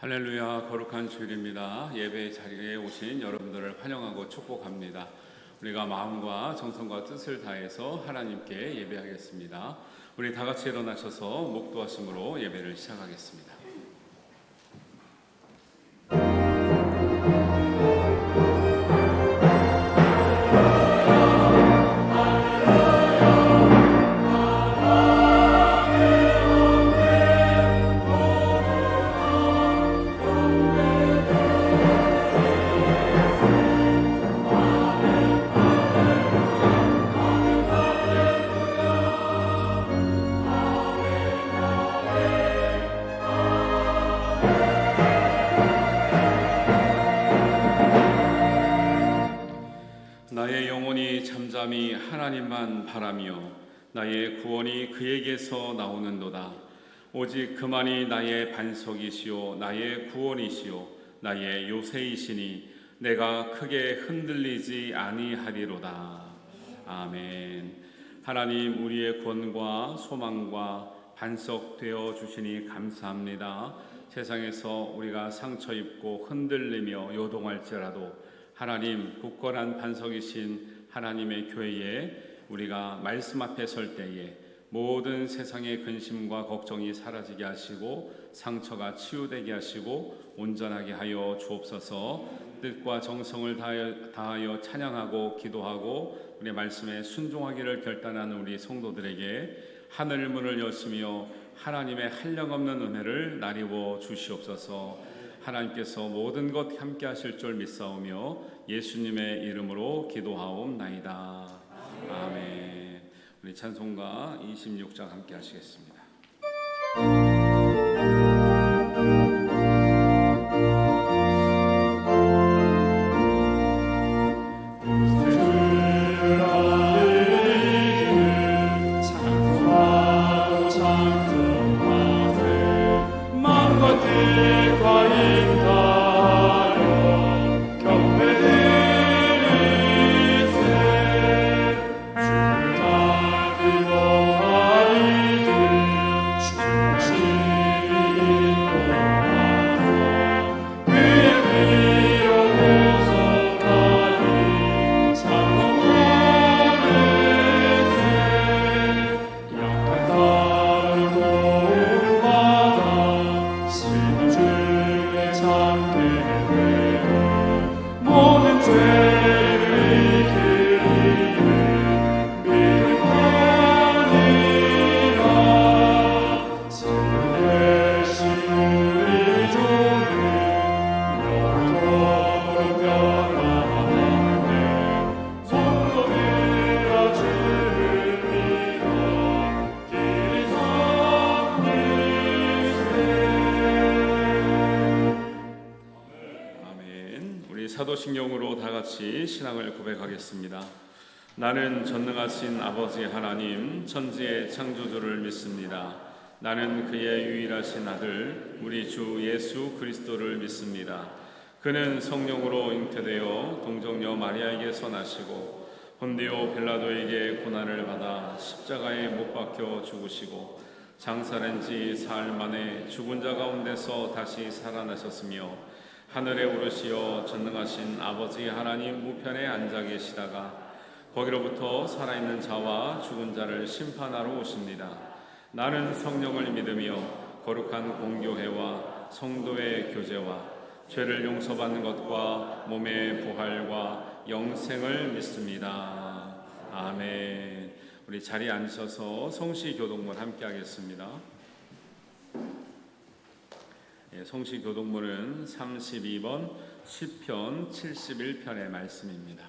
할렐루야, 거룩한 주일입니다. 예배 자리에 오신 여러분들을 환영하고 축복합니다. 우리가 마음과 정성과 뜻을 다해서 하나님께 예배하겠습니다. 우리 다 같이 일어나셔서 목도하심으로 예배를 시작하겠습니다. 나의 영혼이 잠잠히 하나님만 바라며 나의 구원이 그에게서 나오는도다. 오직 그만이 나의 반석이시요 나의 구원이시요 나의 요새이시니 내가 크게 흔들리지 아니하리로다. 아멘. 하나님, 우리의 구원과 소망과 반석 되어 주시니 감사합니다. 세상에서 우리가 상처 입고 흔들리며 요동할지라도 하나님, 굳건한 반석이신 하나님의 교회에 우리가 말씀 앞에 설 때에 모든 세상의 근심과 걱정이 사라지게 하시고 상처가 치유되게 하시고 온전하게 하여 주옵소서. 뜻과 정성을 다하여 찬양하고 기도하고 우리 말씀에 순종하기를 결단하는 우리 성도들에게 하늘 문을 여시며 하나님의 한량없는 은혜를 나리워 주시옵소서. 하나님께서 모든 것 함께 하실 줄 믿사오며 예수님의 이름으로 기도하옵나이다. 아멘. 우리 찬송가 26장 함께 하시겠습니다. 사도신경으로 다 같이 신앙을 고백하겠습니다. 나는 전능하신 아버지 하나님 천지의 창조주를 믿습니다. 나는 그의 유일하신 아들 우리 주 예수 그리스도를 믿습니다. 그는 성령으로 잉태되어 동정녀 마리아에게서 나시고 본디오 빌라도에게 고난을 받아 십자가에 못 박혀 죽으시고 장사된 지 사흘 만에 죽은 자 가운데서 다시 살아나셨으며 하늘에 오르시어 전능하신 아버지 하나님 우편에 앉아 계시다가 거기로부터 살아있는 자와 죽은 자를 심판하러 오십니다. 나는 성령을 믿으며 거룩한 공교회와 성도의 교제와 죄를 용서받는 것과 몸의 부활과 영생을 믿습니다. 아멘. 우리 자리에 앉으셔서 성시교독문 함께 하겠습니다. 성시교독문은 32번 시편 71편의 말씀입니다.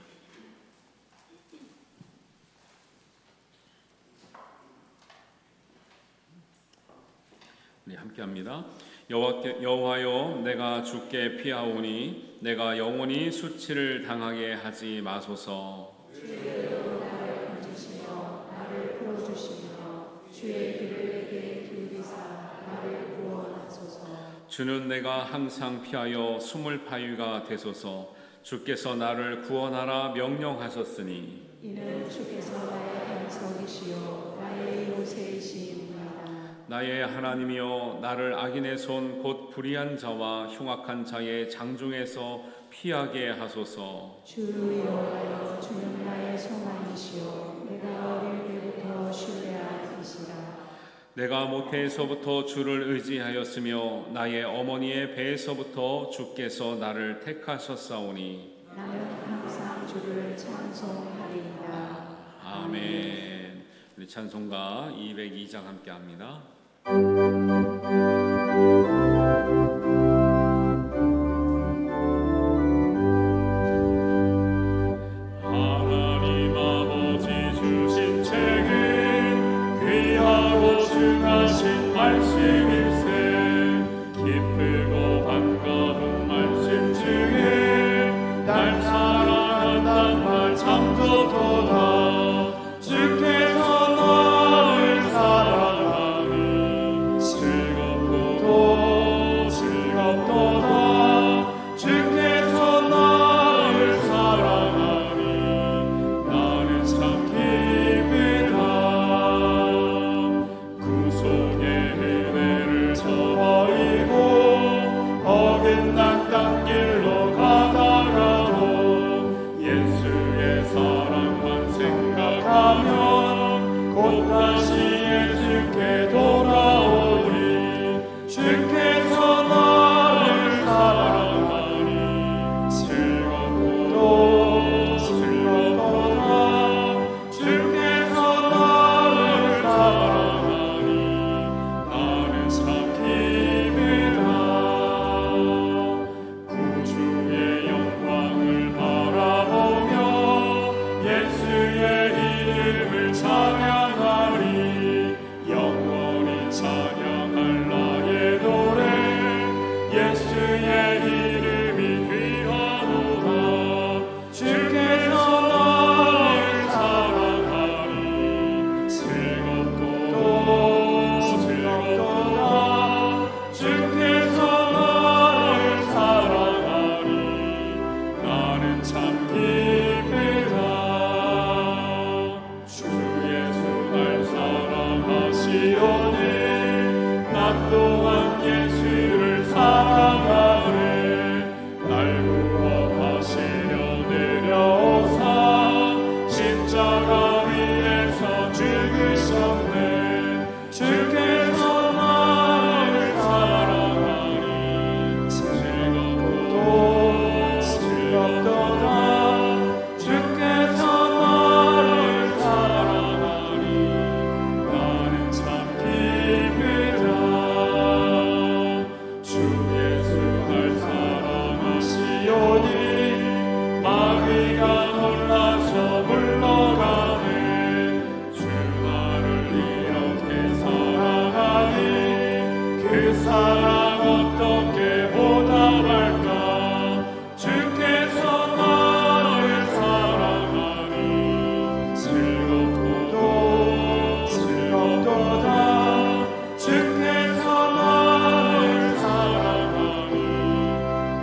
우리 함께합니다. 여호와여, 내가 주께 피하오니 내가 영원히 수치를 당하게 하지 마소서. 주여, 나를 건지시며 나를 풀어주시며 주의 길을 내게 기울이사 나를 구원하소서. 주는 내가 항상 피하여 숨을 바위가 되소서. 주께서 나를 구원하라 명령하셨으니 이는 주께서 나의 반석이시요 나의 요새이시니이다. 나의 하나님이여 나를 악인의 손 곧 불의한 자와 흉악한 자의 장중에서 피하게 하소서. 주를 여호와여 주는 나의 소망이시요 내가 어릴 때부터 신뢰한 이시라. 내가 모태에서부터 주를 의지하였으며 나의 어머니의 배에서부터 주께서 나를 택하셨사오니 나는 항상 주를 찬송하리이다. 아멘. 우리 찬송가 202장 함께합니다. 하나님 아버지 주신 책은 귀하고 중하신 말씀일세. 기쁘고 반가운 말씀 중에 날 사랑한단 말 참 좋도다. 주께서 나를 사랑하니 즐겁고도 즐겁도다. 주께서 나를 사랑하니 나는 참 기쁘다. 구속의 은혜를 저버리고 어긋난 딴 길로 가다가도 예수의 사랑만 생각하면 곧 다시 예수께 돌아오리. 주께서 나를 사랑하니 즐겁고도 즐겁도다. 주께서 나를 사랑하니 나는 참 기쁘다. 구주의 영광을 바라보며 예수의 이름을 찬양하리. 영원히 찬양할 나의 노래 예수의 이름이 귀하도다. 주께서 나를 사랑하니 즐겁고도 즐겁도다. 주께서 나를 사랑하니 나는 참 기쁘다. 주 예수 날 사랑하시오니 나 또한 예수를 사랑하네. 날 구원하시려 내려오사 십자가 위에서 죽으셨네. 주께서 나를 사랑하니 즐겁고도 즐겁도다. 주께서 나를 사랑하니 나는 참 기쁘다. 주 예수 날 사랑하시오니 마귀가 놀라서 물러가네. 주 나를 이렇게 사랑하니 그 사랑 어떻게 보답할까. 주께서 나를 사랑하니 즐겁고도 즐겁도다. 주께서 나를 사랑하니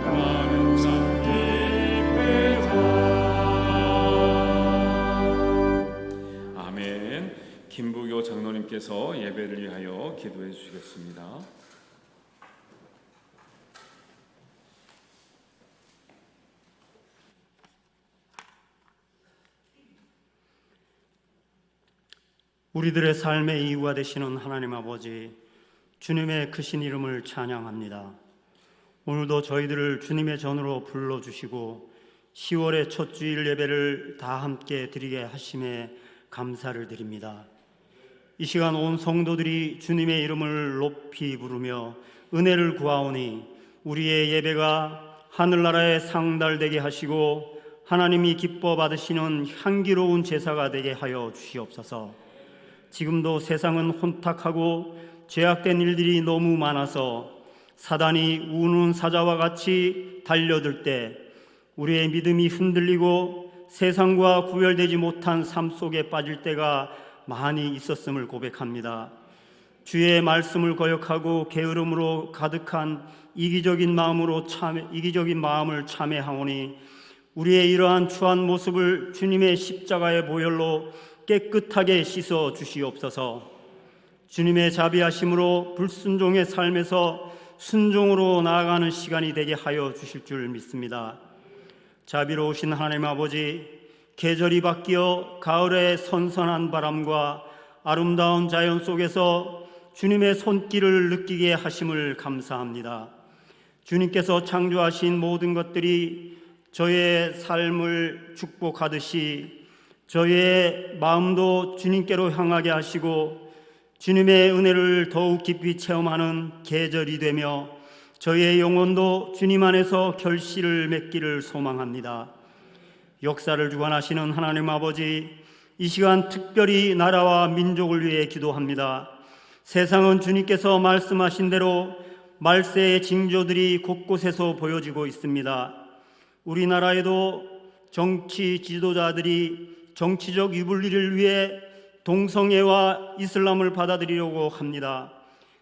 나는 참 기쁘다. 아멘. 김부교 장로님께서 예배를 위하여 기도해 주시겠습니다. 우리들의 삶의 이유가 되시는 하나님 아버지, 주님의 크신 이름을 찬양합니다. 오늘도 저희들을 주님의 전으로 불러주시고 10월의 첫 주일 예배를 다 함께 드리게 하심에 감사를 드립니다. 이 시간 온 성도들이 주님의 이름을 높이 부르며 은혜를 구하오니 우리의 예배가 하늘나라에 상달되게 하시고 하나님이 기뻐 받으시는 향기로운 제사가 되게 하여 주시옵소서. 지금도 세상은 혼탁하고 죄악된 일들이 너무 많아서 사단이 우는 사자와 같이 달려들 때 우리의 믿음이 흔들리고 세상과 구별되지 못한 삶 속에 빠질 때가 많이 있었음을 고백합니다. 주의 말씀을 거역하고 게으름으로 가득한 이기적인 마음을 참회하오니 우리의 이러한 추한 모습을 주님의 십자가의 보혈로 깨끗하게 씻어 주시옵소서. 주님의 자비하심으로 불순종의 삶에서 순종으로 나아가는 시간이 되게 하여 주실 줄 믿습니다. 자비로우신 하나님 아버지, 계절이 바뀌어 가을의 선선한 바람과 아름다운 자연 속에서 주님의 손길을 느끼게 하심을 감사합니다. 주님께서 창조하신 모든 것들이 저의 삶을 축복하듯이 저의 마음도 주님께로 향하게 하시고 주님의 은혜를 더욱 깊이 체험하는 계절이 되며 저의 영혼도 주님 안에서 결실을 맺기를 소망합니다. 역사를 주관하시는 하나님 아버지, 이 시간 특별히 나라와 민족을 위해 기도합니다. 세상은 주님께서 말씀하신 대로 말세의 징조들이 곳곳에서 보여지고 있습니다. 우리나라에도 정치 지도자들이 정치적 유불리를 위해 동성애와 이슬람을 받아들이려고 합니다.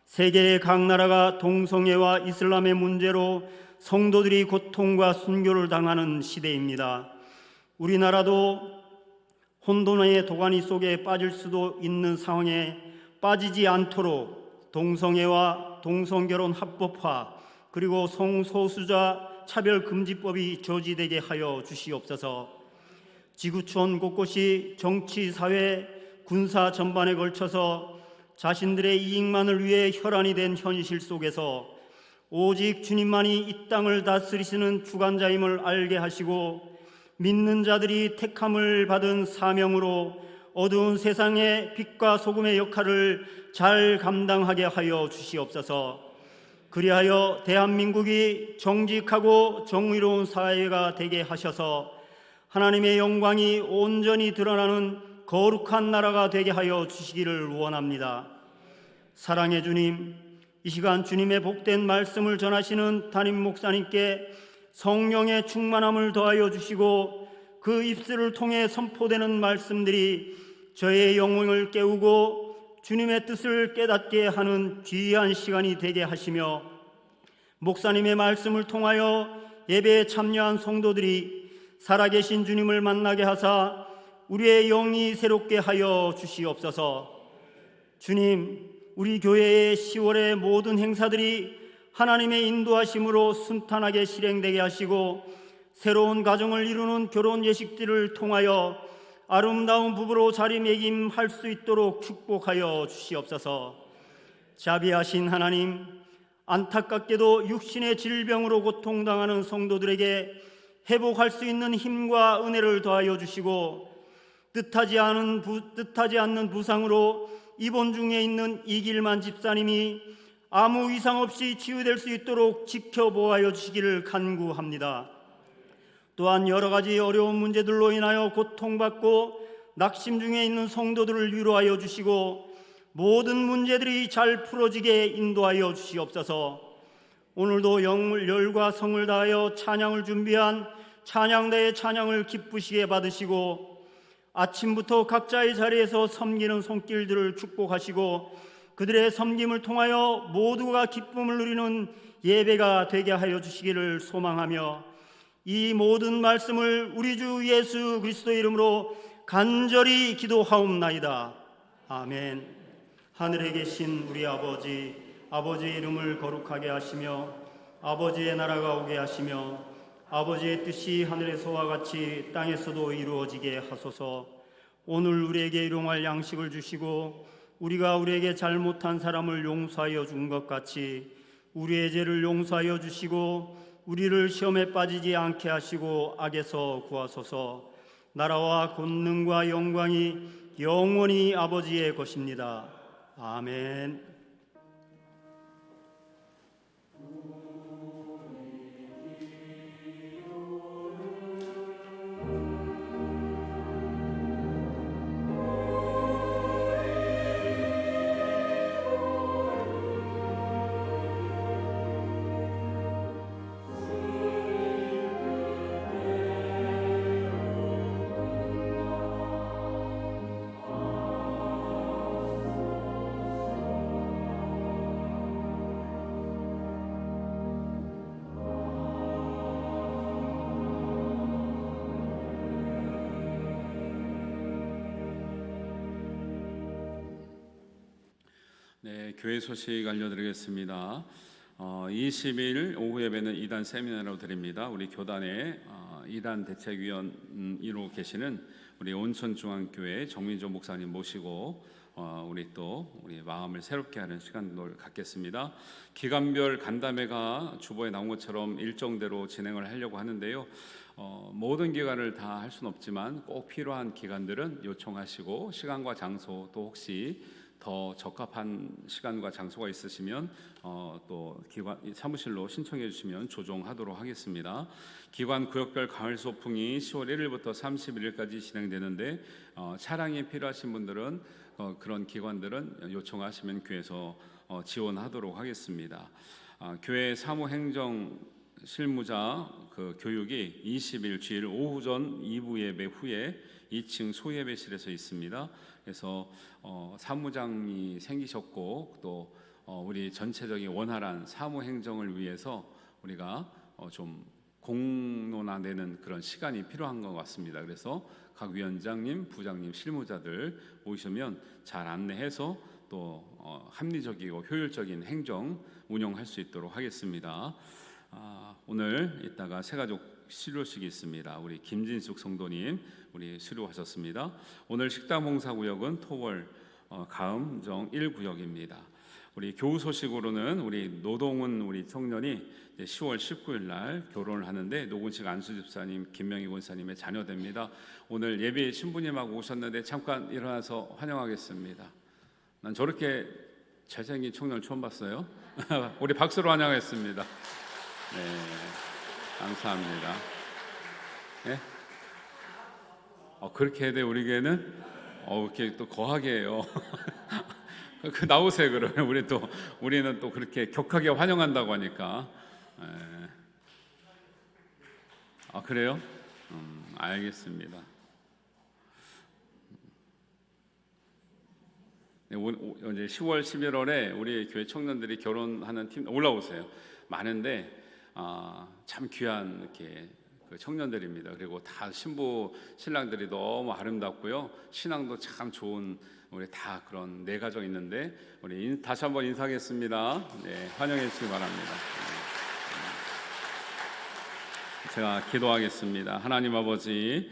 세계의 각 나라가 동성애와 이슬람의 문제로 성도들이 고통과 순교를 당하는 시대입니다. 우리나라도 혼돈의 도가니 속에 빠질 수도 있는 상황에 빠지지 않도록 동성애와 동성결혼 합법화 그리고 성소수자 차별금지법이 저지되게 하여 주시옵소서. 지구촌 곳곳이 정치, 사회, 군사 전반에 걸쳐서 자신들의 이익만을 위해 혈안이 된 현실 속에서 오직 주님만이 이 땅을 다스리시는 주관자임을 알게 하시고 믿는 자들이 택함을 받은 사명으로 어두운 세상의 빛과 소금의 역할을 잘 감당하게 하여 주시옵소서. 그리하여 대한민국이 정직하고 정의로운 사회가 되게 하셔서 하나님의 영광이 온전히 드러나는 거룩한 나라가 되게 하여 주시기를 원합니다. 사랑의 주님, 이 시간 주님의 복된 말씀을 전하시는 담임 목사님께 성령의 충만함을 더하여 주시고 그 입술을 통해 선포되는 말씀들이 저의 영혼을 깨우고 주님의 뜻을 깨닫게 하는 귀한 시간이 되게 하시며 목사님의 말씀을 통하여 예배에 참여한 성도들이 살아계신 주님을 만나게 하사 우리의 영이 새롭게 하여 주시옵소서. 주님, 우리 교회의 10월의 모든 행사들이 하나님의 인도하심으로 순탄하게 실행되게 하시고 새로운 가정을 이루는 결혼 예식들을 통하여 아름다운 부부로 자리매김할 수 있도록 축복하여 주시옵소서. 자비하신 하나님, 안타깝게도 육신의 질병으로 고통당하는 성도들에게 회복할 수 있는 힘과 은혜를 더하여 주시고 뜻하지 않는 부상으로 입원 중에 있는 이길만 집사님이 아무 이상 없이 치유될 수 있도록 지켜보아여 주시기를 간구합니다. 또한 여러 가지 어려운 문제들로 인하여 고통받고 낙심 중에 있는 성도들을 위로하여 주시고 모든 문제들이 잘 풀어지게 인도하여 주시옵소서. 오늘도 열과 성을 다하여 찬양을 준비한 찬양대의 찬양을 기쁘시게 받으시고 아침부터 각자의 자리에서 섬기는 손길들을 축복하시고 그들의 섬김을 통하여 모두가 기쁨을 누리는 예배가 되게 하여 주시기를 소망하며 이 모든 말씀을 우리 주 예수 그리스도의 이름으로 간절히 기도하옵나이다. 아멘. 하늘에 계신 우리 아버지, 아버지의 이름을 거룩하게 하시며 아버지의 나라가 오게 하시며 아버지의 뜻이 하늘에서와 같이 땅에서도 이루어지게 하소서. 오늘 우리에게 일용할 양식을 주시고 우리가 우리에게 잘못한 사람을 용서하여 준 것 같이 우리의 죄를 용서하여 주시고 우리를 시험에 빠지지 않게 하시고 악에서 구하소서. 나라와 권능과 영광이 영원히 아버지의 것입니다. 아멘. 교회 소식 알려드리겠습니다. 20일 오후 예배는 2단 세미나로 드립니다. 우리 교단의 2단 대책위원으로 계시는 우리 온천중앙교회 정민조 목사님 모시고 우리 마음을 새롭게 하는 시간을 갖겠습니다. 기간별 간담회가 주보에 나온 것처럼 일정대로 진행을 하려고 하는데요. 모든 기간을 다 할 수는 없지만 꼭 필요한 기간들은 요청하시고 시간과 장소 또 혹시 더 적합한 시간과 장소가 있으시면 또 기관 사무실로 신청해 주시면 조정하도록 하겠습니다. 기관 구역별 가을 소풍이 10월 1일부터 31일까지 진행되는데 차량이 필요하신 분들은 그런 기관들은 요청하시면 교회에서 지원하도록 하겠습니다. 교회 사무행정 실무자 그 교육이 20일 주일 오후전 2부 예배 후에 2층 소예배실에서 있습니다. 그래서 사무장이 생기셨고 또 우리 전체적인 원활한 사무 행정을 위해서 우리가 좀 공론화되는 그런 시간이 필요한 것 같습니다. 그래서 각 위원장님, 부장님, 실무자들 모이시면 잘 안내해서 또 합리적이고 효율적인 행정 운영할 수 있도록 하겠습니다. 오늘 이따가 새가족 수료식이 있습니다. 우리 김진숙 성도님 우리 수료하셨습니다. 오늘 식당 봉사구역은 토월 가음정 1구역입니다. 우리 교우 소식으로는 우리 노동은 우리 청년이 10월 19일 날 결혼을 하는데 노근식 안수 집사님, 김명희 권사님의 자녀됩니다. 오늘 예배 신부님하고 오셨는데 잠깐 일어나서 환영하겠습니다. 난 저렇게 잘생긴 청년 처음 봤어요. 우리 박수로 환영했습니다. 네, 감사합니다. 네? 그렇게 해야 돼 우리 교회는? 이렇게 또 거하게 해요. 그 나오세요 그러면 우리는 또 그렇게 격하게 환영한다고 하니까. 그래요? 알겠습니다. 네, 이제 10월 11월에 우리 교회 청년들이 결혼하는 팀 올라오세요. 많은데 참 귀한 이렇게 그 청년들입니다. 그리고 다 신부 신랑들이 너무 아름답고요. 신앙도 참 좋은 우리 다 그런 네 가정 있는데 우리 다시 한번 인사하겠습니다. 네, 환영해 주시기 바랍니다. 제가 기도하겠습니다. 하나님 아버지,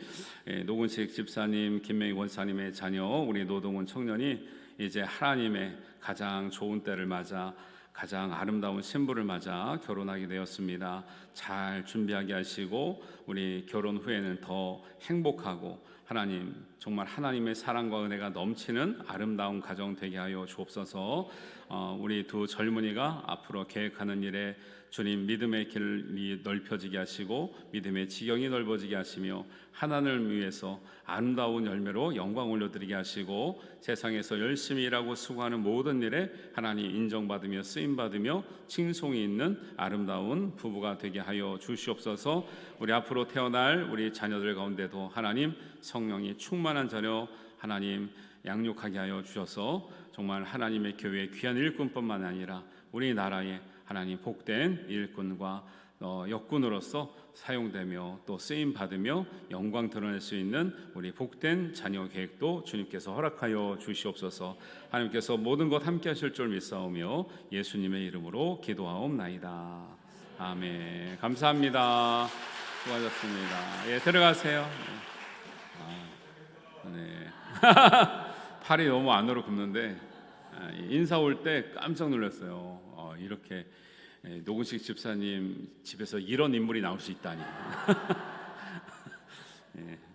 노근식 집사님, 김명희 원사님의 자녀 우리 노동훈 청년이 이제 하나님의 가장 좋은 때를 맞아 가장 아름다운 신부를 맞아 결혼하게 되었습니다. 잘 준비하게 하시고 우리 결혼 후에는 더 행복하고 하나님 정말 하나님의 사랑과 은혜가 넘치는 아름다운 가정 되게 하여 주옵소서. 우리 두 젊은이가 앞으로 계획하는 일에 주님 믿음의 길이 넓혀지게 하시고 믿음의 지경이 넓어지게 하시며 하나님을 위해서 아름다운 열매로 영광 올려드리게 하시고 세상에서 열심히 일하고 수고하는 모든 일에 하나님 인정받으며 쓰임받으며 칭송이 있는 아름다운 부부가 되게 하여 주시옵소서. 우리 앞으로 태어날 우리 자녀들 가운데도 하나님 성령이 충만한 자녀 하나님 양육하게 하여 주셔서 정말 하나님의 교회의 귀한 일꾼뿐만 아니라 우리나라의 하나님 복된 일꾼과 역군으로서 사용되며 또 쓰임 받으며 영광 드러낼 수 있는 우리 복된 자녀 계획도 주님께서 허락하여 주시옵소서. 하나님께서 모든 것 함께 하실 줄 믿사오며 예수님의 이름으로 기도하옵나이다. 아멘. 감사합니다. 수고하셨습니다. 예, 들어가세요. 네. 팔이 너무 안으로 굽는데 인사 올 때 깜짝 놀랐어요. 이렇게 노근식 집사님 집에서 이런 인물이 나올 수 있다니.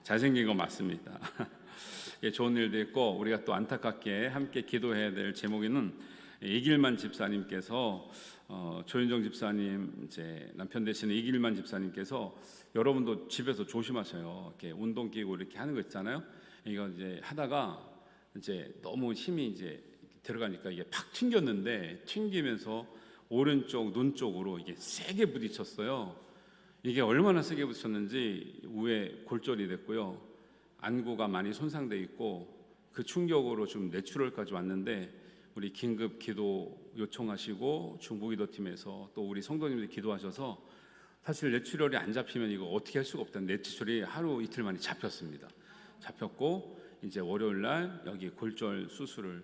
잘생긴 거 맞습니다. 좋은 일도 있고 우리가 또 안타깝게 함께 기도해야 될 제목에는 이길만 집사님께서 조윤정 집사님 이제 남편 되시는 이길만 집사님께서 여러분도 집에서 조심하셔요. 이렇게 운동 기구 이렇게 하는 거 있잖아요. 이거 이제 하다가 이제 너무 힘이 이제 들어가니까 이게 팍 튕겼는데 튕기면서 오른쪽 눈 쪽으로 이게 세게 부딪혔어요. 이게 얼마나 세게 부딪혔는지 우에 골절이 됐고요. 안구가 많이 손상돼 있고 그 충격으로 좀 뇌출혈까지 왔는데 우리 긴급 기도 요청하시고 중부기도팀에서 또 우리 성도님들이 기도하셔서 사실 뇌출혈이 안 잡히면 이거 어떻게 할 수가 없다는 뇌출혈이 하루 이틀 만에 잡혔습니다. 잡혔고 이제 월요일 날 여기 골절 수술을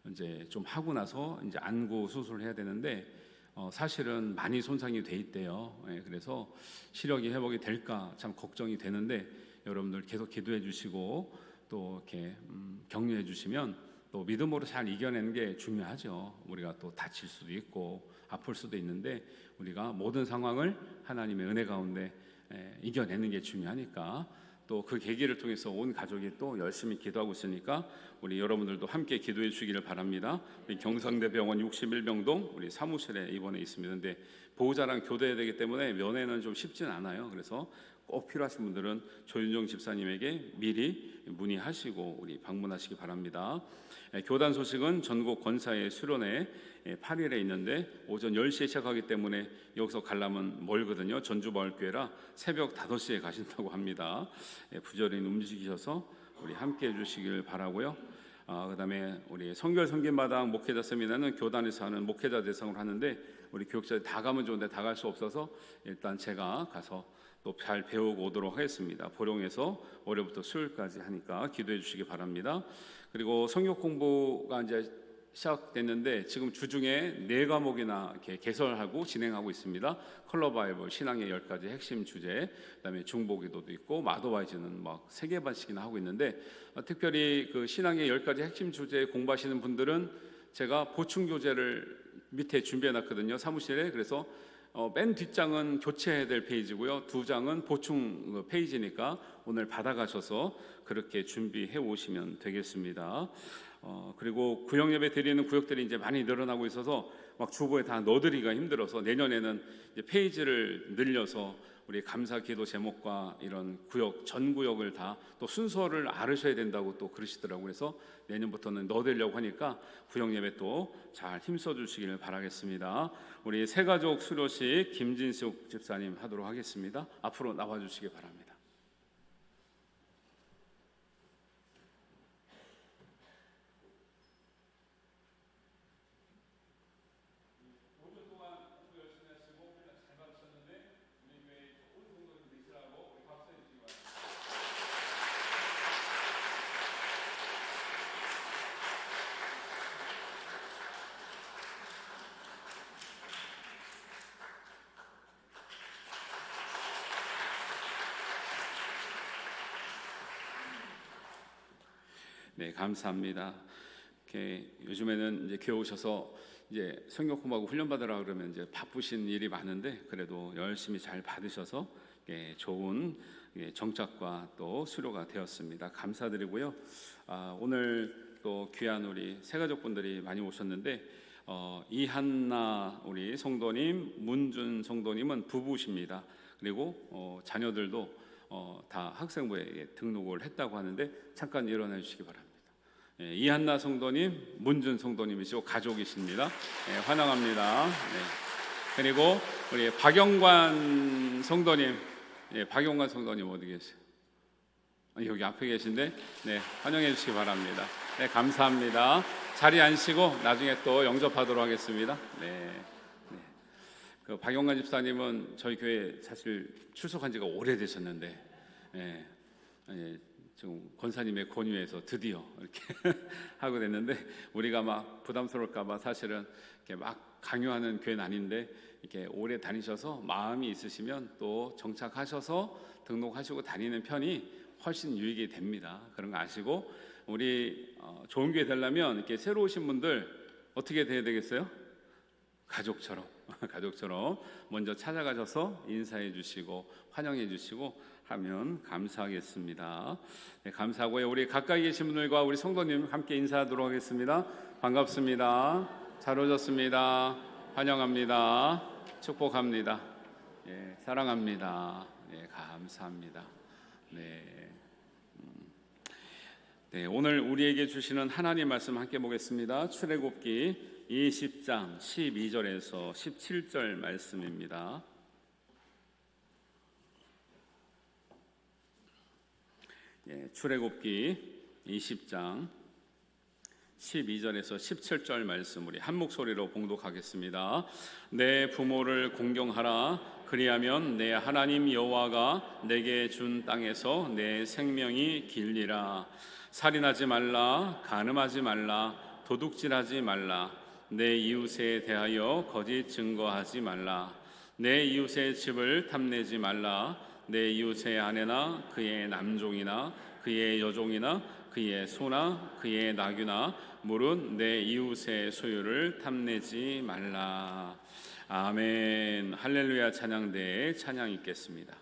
이제 좀 하고 나서 이제 안구 수술을 해야 되는데 사실은 많이 손상이 돼 있대요. 그래서 시력이 회복이 될까 참 걱정이 되는데 여러분들 계속 기도해 주시고 또 이렇게 격려해 주시면 또 믿음으로 잘 이겨내는 게 중요하죠. 우리가 또 다칠 수도 있고 아플 수도 있는데 우리가 모든 상황을 하나님의 은혜 가운데 이겨내는 게 중요하니까 또 그 계기를 통해서 온 가족이 또 열심히 기도하고 있으니까 우리 여러분들도 함께 기도해 주시기를 바랍니다. 우리 경상대병원 61병동 우리 사무실에 입원해 있습니다. 근데 보호자랑 교대해야 되기 때문에 면회는 좀 쉽진 않아요. 그래서 꼭 필요하신 분들은 조윤정 집사님에게 미리 문의하시고 우리 방문하시기 바랍니다. 교단 소식은 전국 권사의 수련회 8일에 있는데 오전 10시에 시작하기 때문에 여기서 가려면 멀거든요. 전주마을교회라 새벽 5시에 가신다고 합니다. 부지런히 움직이셔서 우리 함께 해주시길 바라고요. 그다음에 우리 성결 성김마당 목회자 세미나는 교단에서 하는 목회자 대상으로 하는데 우리 교육자들 다 가면 좋은데 다 갈 수 없어서 일단 제가 가서 또 잘 배우고 오도록 하겠습니다. 보령에서 월요일부터 수요일까지 하니까 기도해 주시기 바랍니다. 그리고 성경 공부가 이제 시작됐는데 지금 주중에 4과목이나 이렇게 개설하고 진행하고 있습니다. 컬러 바이블, 신앙의 10가지 핵심 주제, 그다음에 중보기도도 있고 마도와이즈는 막 3개 반씩이나 하고 있는데 특별히 그 신앙의 10가지 핵심 주제 공부하시는 분들은 제가 보충 교재를 밑에 준비해 놨거든요. 사무실에. 그래서 맨 뒷장은 교체해야 될 페이지고요. 2장은 보충 페이지니까 오늘 받아가셔서 그렇게 준비해 오시면 되겠습니다. 그리고 구역 예배 드리는 구역들이 이제 많이 늘어나고 있어서 막 주보에 다 넣어드리기가 힘들어서 내년에는 이제 페이지를 늘려서 우리 감사 기도 제목과 이런 구역 전 구역을 다 또 순서를 알으셔야 된다고 또 그러시더라고요. 그래서 내년부터는 넣어드리려고 하니까 구역 예배 또 잘 힘써 주시기를 바라겠습니다. 우리 새가족 수료식 김진숙 집사님 하도록 하겠습니다. 앞으로 나와 주시기 바랍니다. 네, 감사합니다. 이렇게 요즘에는 이제 교회 오셔서 이제 성경 공부하고 훈련 받으라 그러면 이제 바쁘신 일이 많은데 그래도 열심히 잘 받으셔서 좋은 정착과 또 수료가 되었습니다. 감사드리고요. 오늘 또 귀한 우리 새가족분들이 많이 오셨는데 이한나 우리 성도님, 문준 성도님은 부부십니다. 그리고 자녀들도 다 학생부에 등록을 했다고 하는데 잠깐 일어나 주시기 바랍니다. 이한나 성도님, 문준 성도님이시고 가족이십니다. 환영합니다. 그리고 우리 박영관 성도님, 박영관 성도님 어디 계세요? 여기 앞에 계신데 환영해 주시기 바랍니다. 감사합니다. 자리 앉으시고 나중에 또 영접하도록 하겠습니다. 그 박영관 집사님은 저희 교회 사실 출석한 지가 오래되셨는데 지금 권사님의 권유에서 드디어 이렇게 하고 됐는데 우리가 막 부담스러울까봐 사실은 이렇게 막 강요하는 교회는 아닌데 이렇게 오래 다니셔서 마음이 있으시면 또 정착하셔서 등록하시고 다니는 편이 훨씬 유익이 됩니다. 그런 거 아시고 우리 좋은 교회 되려면 이렇게 새로 오신 분들 어떻게 돼야 되겠어요? 가족처럼 먼저 찾아가셔서 인사해 주시고 환영해 주시고 하면 감사하겠습니다. 감사하고요. 우리 가까이 계신 분들과 우리 성도님 함께 인사하도록 하겠습니다. 반갑습니다. 잘 오셨습니다. 환영합니다. 축복합니다. 사랑합니다. 감사합니다. 오늘 우리에게 주시는 하나님 말씀 함께 보겠습니다. 출애굽기 20장 12절에서 17절 말씀입니다. 출애굽기 20장 12절에서 17절 말씀 우리 한 목소리로 봉독하겠습니다. 내 부모를 공경하라. 그리하면 내 하나님 여호와가 내게 준 땅에서 내 생명이 길리라. 살인하지 말라. 간음하지 말라. 도둑질하지 말라. 내 이웃에 대하여 거짓 증거하지 말라. 내 이웃의 집을 탐내지 말라. 내 이웃의 아내나 그의 남종이나 그의 여종이나 그의 소나 그의 나귀나 물은 내 이웃의 소유를 탐내지 말라. 아멘. 할렐루야. 찬양대에 찬양 있겠습니다.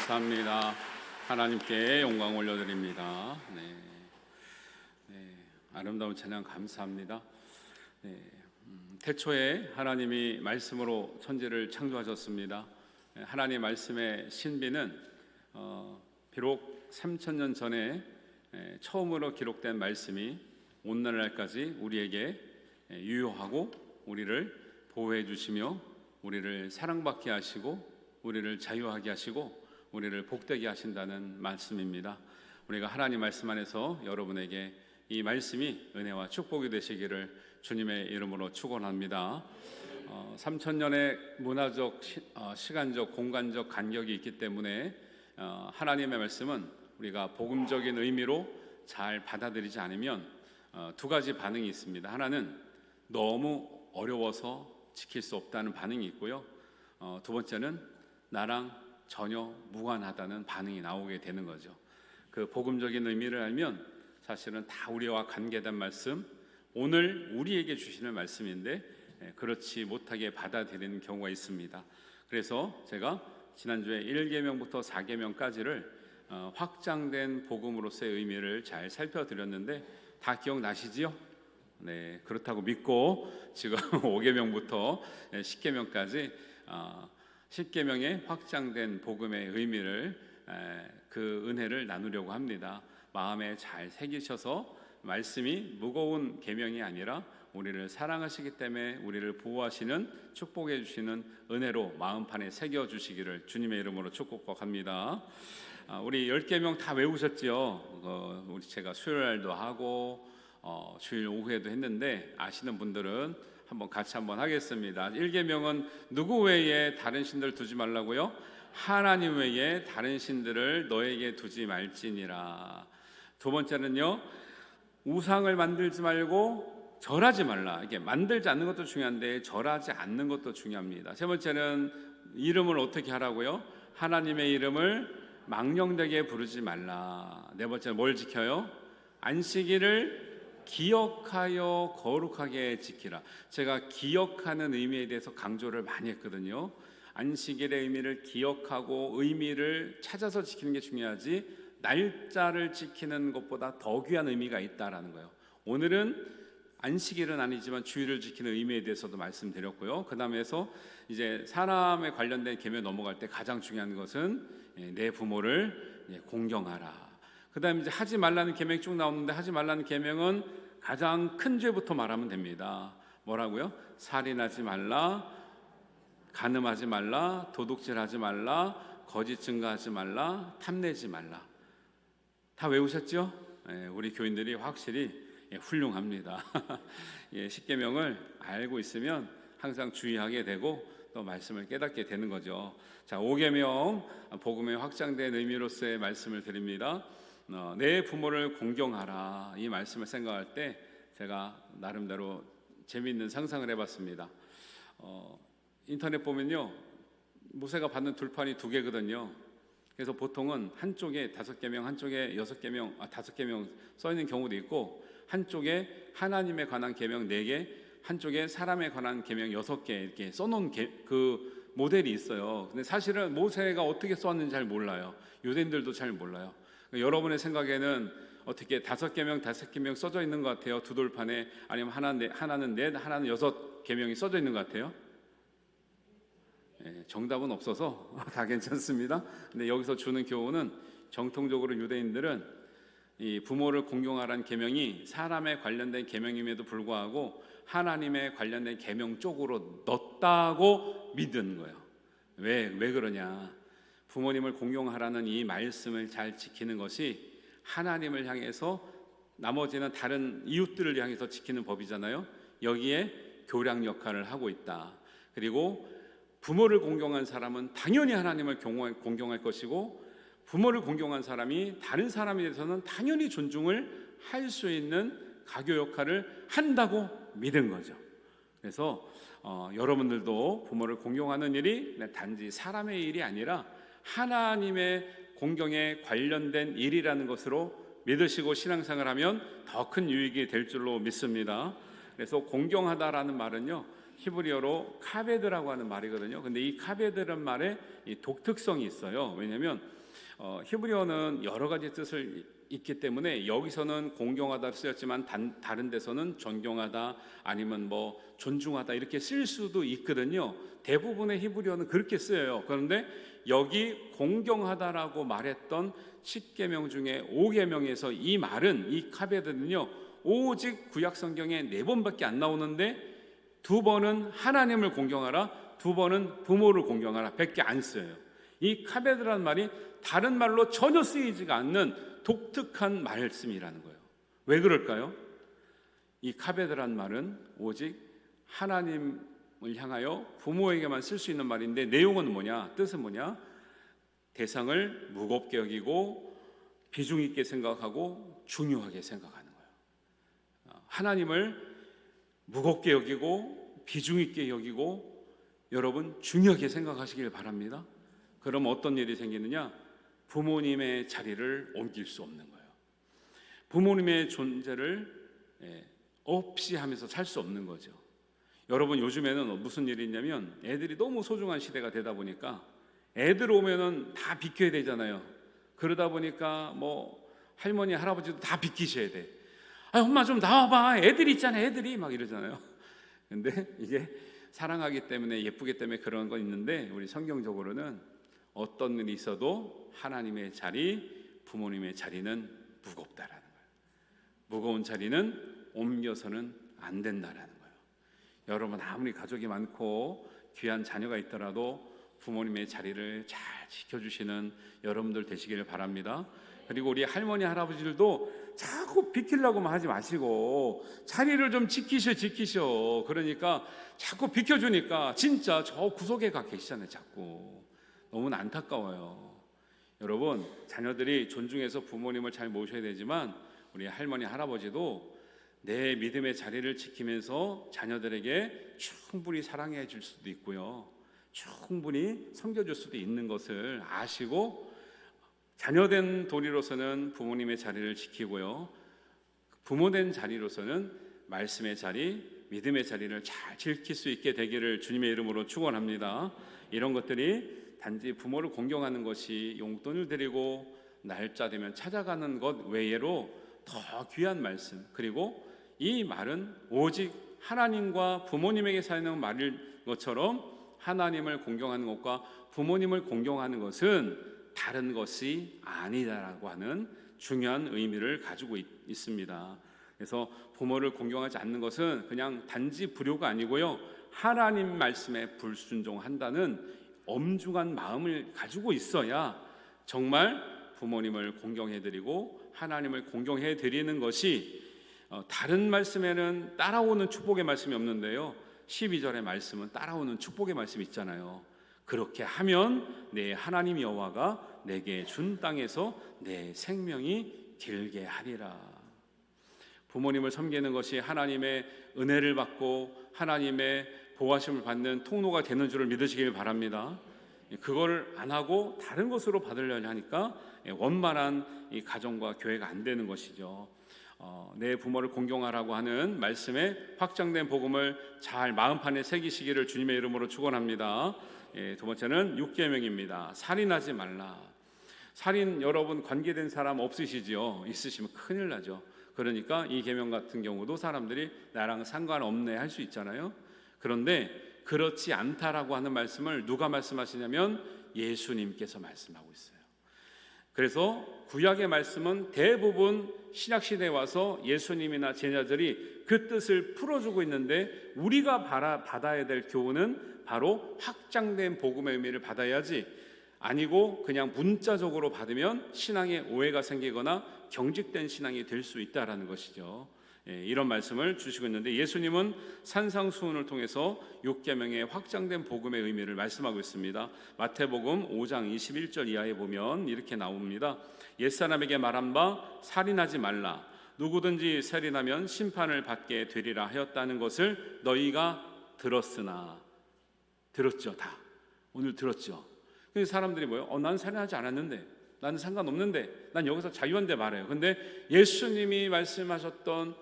감사합니다. 하나님께 영광 올려드립니다. 아름다운 찬양 감사합니다. 태초에 하나님이 말씀으로 천지를 창조하셨습니다. 하나님 말씀의 신비는 비록 3000년 전에 처음으로 기록된 말씀이 오늘날까지 우리에게 유효하고 우리를 보호해 주시며 우리를 사랑받게 하시고 우리를 자유하게 하시고 우리를 복되게 하신다는 말씀입니다. 우리가 하나님 말씀 안에서 여러분에게 이 말씀이 은혜와 축복이 되시기를 주님의 이름으로 축원합니다. 3000년의 문화적, 시간적, 공간적 간격이 있기 때문에 하나님의 말씀은 우리가 복음적인 의미로 잘 받아들이지 않으면 두 가지 반응이 있습니다. 하나는 너무 어려워서 지킬 수 없다는 반응이 있고요. 두 번째는 나랑 전혀 무관하다는 반응이 나오게 되는 거죠. 그 복음적인 의미를 알면 사실은 다 우리와 관계된 말씀, 오늘 우리에게 주시는 말씀인데 그렇지 못하게 받아들이는 경우가 있습니다. 그래서 제가 지난주에 1계명부터 4계명까지를 확장된 복음으로서의 의미를 잘 살펴드렸는데 다 기억나시지요? 네, 그렇다고 믿고 지금 5계명부터 10계명까지 10계명의 확장된 복음의 의미를 그 은혜를 나누려고 합니다. 마음에 잘 새기셔서 말씀이 무거운 계명이 아니라 우리를 사랑하시기 때문에 우리를 보호하시는 축복해 주시는 은혜로 마음판에 새겨 주시기를 주님의 이름으로 축복합니다. 우리 10계명 다 외우셨죠? 우리 제가 수요일도 하고 주일 오후에도 했는데 아시는 분들은 한번 같이 한번 하겠습니다. 1계명은 누구 외에 다른 신들 두지 말라고요? 하나님 외에 다른 신들을 너에게 두지 말지니라. 두 번째는요, 우상을 만들지 말고 절하지 말라. 이게 만들지 않는 것도 중요한데 절하지 않는 것도 중요합니다. 세 번째는 이름을 어떻게 하라고요? 하나님의 이름을 망령되게 부르지 말라. 네 번째는 뭘 지켜요? 안식일을 기억하여 거룩하게 지키라. 제가 기억하는 의미에 대해서 강조를 많이 했거든요. 안식일의 의미를 기억하고 의미를 찾아서 지키는 게 중요하지 날짜를 지키는 것보다 더 귀한 의미가 있다라는 거예요. 오늘은 안식일은 아니지만 주일을 지키는 의미에 대해서도 말씀드렸고요. 그 다음에서 이제 사람에 관련된 계명 넘어갈 때 가장 중요한 것은 내 부모를 공경하라. 그 다음에 이제 하지 말라는 계명이 쭉 나오는데 하지 말라는 계명은 가장 큰 죄부터 말하면 됩니다. 뭐라고요? 살인하지 말라, 간음하지 말라, 도둑질하지 말라, 거짓 증거하지 말라, 탐내지 말라. 다 외우셨죠? 우리 교인들이 확실히 훌륭합니다. 10계명을 알고 있으면 항상 주의하게 되고 또 말씀을 깨닫게 되는 거죠. 자, 5계명 복음의 확장된 의미로서의 말씀을 드립니다. 내 부모를 공경하라. 이 말씀을 생각할 때 제가 나름대로 재미있는 상상을 해봤습니다. 인터넷 보면요, 모세가 받는 둘판이 2개거든요. 그래서 보통은 한쪽에 5계명, 한쪽에 6계명, 5계명 써 있는 경우도 있고, 한쪽에 하나님에 관한 계명 4개, 한쪽에 사람에 관한 계명 6개 이렇게 써놓은 그 모델이 있어요. 근데 사실은 모세가 어떻게 써왔는지 잘 몰라요. 유대인들도 잘 몰라요. 여러분의 생각에는 어떻게 5계명, 5계명 써져 있는 것 같아요? 두 돌판에. 아니면 하나는 넷, 하나는 6계명이 써져 있는 것 같아요? 정답은 없어서 다 괜찮습니다. 근데 여기서 주는 교훈은 정통적으로 유대인들은 이 부모를 공경하라는 계명이 사람에 관련된 계명임에도 불구하고 하나님에 관련된 계명 쪽으로 넣었다고 믿는 거예요. 왜 그러냐? 부모님을 공경하라는 이 말씀을 잘 지키는 것이 하나님을 향해서 나머지는 다른 이웃들을 향해서 지키는 법이잖아요. 여기에 교량 역할을 하고 있다. 그리고 부모를 공경한 사람은 당연히 하나님을 공경할 것이고, 부모를 공경한 사람이 다른 사람에 대해서는 당연히 존중을 할 수 있는 가교 역할을 한다고 믿은 거죠. 그래서 여러분들도 부모를 공경하는 일이 단지 사람의 일이 아니라 하나님의 공경에 관련된 일이라는 것으로 믿으시고 신앙생활을 하면 더 큰 유익이 될 줄로 믿습니다. 그래서 공경하다라는 말은요, 히브리어로 카베드라고 하는 말이거든요. 근데 이 카베드라는 말에 이 독특성이 있어요. 왜냐하면 히브리어는 여러 가지 뜻을 있기 때문에 여기서는 공경하다 쓰였지만 다른 데서는 존경하다 아니면 뭐 존중하다 이렇게 쓸 수도 있거든요. 대부분의 히브리어는 그렇게 쓰여요. 그런데 여기 공경하다라고 말했던 10계명 중에 5계명에서 이 말은, 이 카베드는요, 오직 구약 성경에 4번밖에 안 나오는데 2번은 하나님을 공경하라, 두 번은 부모를 공경하라 밖에 안 써요. 이 카베드라는 말이 다른 말로 전혀 쓰이지가 않는 독특한 말씀이라는 거예요. 왜 그럴까요? 이 카베드라는 말은 오직 하나님을 향하여 부모에게만 쓸 수 있는 말인데 내용은 뭐냐? 뜻은 뭐냐? 대상을 무겁게 여기고 비중 있게 생각하고 중요하게 생각하는 거예요. 하나님을 무겁게 여기고 비중 있게 여기고 여러분 중요하게 생각하시길 바랍니다. 그럼 어떤 일이 생기느냐? 부모님의 자리를 옮길 수 없는 거예요. 부모님의 존재를 없이 하면서 살 수 없는 거죠. 여러분 요즘에는 무슨 일이 있냐면 애들이 너무 소중한 시대가 되다 보니까 애들 오면은 다 비켜야 되잖아요. 그러다 보니까 뭐 할머니 할아버지도 다 비키셔야 돼. 아 엄마 좀 나와봐. 애들 있잖아 애들이 막 이러잖아요. 근데 이게 사랑하기 때문에 예쁘기 때문에 그런 건 있는데 우리 성경적으로는 어떤 일이 있어도 하나님의 자리, 부모님의 자리는 무겁다라는 거예요. 무거운 자리는 옮겨서는 안 된다라는 거예요. 여러분 아무리 가족이 많고 귀한 자녀가 있더라도 부모님의 자리를 잘 지켜주시는 여러분들 되시길 바랍니다. 그리고 우리 할머니 할아버지들도 자꾸 비키려고만 하지 마시고 자리를 좀 지키셔. 그러니까 자꾸 비켜주니까 진짜 저 구석에 가 계시잖아요. 자꾸 너무나 안타까워요. 여러분 자녀들이 존중해서 부모님을 잘 모셔야 되지만 우리 할머니 할아버지도 내 믿음의 자리를 지키면서 자녀들에게 충분히 사랑해 줄 수도 있고요, 충분히 섬겨줄 수도 있는 것을 아시고 자녀된 도리로서는 부모님의 자리를 지키고요, 부모된 자리로서는 말씀의 자리, 믿음의 자리를 잘 지킬 수 있게 되기를 주님의 이름으로 축원합니다. 이런 것들이 단지 부모를 공경하는 것이 용돈을 드리고 날짜 되면 찾아가는 것 외에로 더 귀한 말씀, 그리고 이 말은 오직 하나님과 부모님에게 사는 말일 것처럼 하나님을 공경하는 것과 부모님을 공경하는 것은 다른 것이 아니다라고 하는 중요한 의미를 가지고 있습니다. 그래서 부모를 공경하지 않는 것은 그냥 단지 불효가 아니고요, 하나님 말씀에 불순종한다는 엄중한 마음을 가지고 있어야 정말 부모님을 공경해드리고 하나님을 공경해드리는 것이 다른 말씀에는 따라오는 축복의 말씀이 없는데요, 12절의 말씀은 따라오는 축복의 말씀이 있잖아요. 그렇게 하면 내 하나님 여호와가 내게 준 땅에서 내 생명이 길게 하리라. 부모님을 섬기는 것이 하나님의 은혜를 받고 하나님의 보호하심을 받는 통로가 되는 줄을 믿으시길 바랍니다. 그걸 안 하고 다른 것으로 받으려고 하니까 원만한 이 가정과 교회가 안 되는 것이죠. 내 부모를 공경하라고 하는 말씀에 확장된 복음을 잘 마음판에 새기시기를 주님의 이름으로 축원합니다. 두 번째는 6계명입니다. 살인하지 말라. 살인 여러분 관계된 사람 없으시지요? 있으시면 큰일 나죠. 그러니까 이 계명 같은 경우도 사람들이 나랑 상관없네 할 수 있잖아요. 그런데 그렇지 않다라고 하는 말씀을 누가 말씀하시냐면 예수님께서 말씀하고 있어요. 그래서 구약의 말씀은 대부분 신약시대에 와서 예수님이나 제자들이 그 뜻을 풀어주고 있는데 우리가 받아야 될 교훈은 바로 확장된 복음의 의미를 받아야지, 아니고 그냥 문자적으로 받으면 신앙에 오해가 생기거나 경직된 신앙이 될 수 있다라는 것이죠. 이런 말씀을 주시고 있는데 예수님은 산상수훈을 통해서 6계명의 확장된 복음의 의미를 말씀하고 있습니다. 마태복음 5장 21절 이하에 보면 이렇게 나옵니다. 옛사람에게 말한 바 살인하지 말라. 누구든지 살인하면 심판을 받게 되리라 하였다는 것을 너희가 들었으나. 들었죠, 다. 오늘 들었죠. 근데 사람들이 뭐예요? 난 살인하지 않았는데, 나는 상관없는데, 난 여기서 자유한데 말해요. 근데 예수님이 말씀하셨던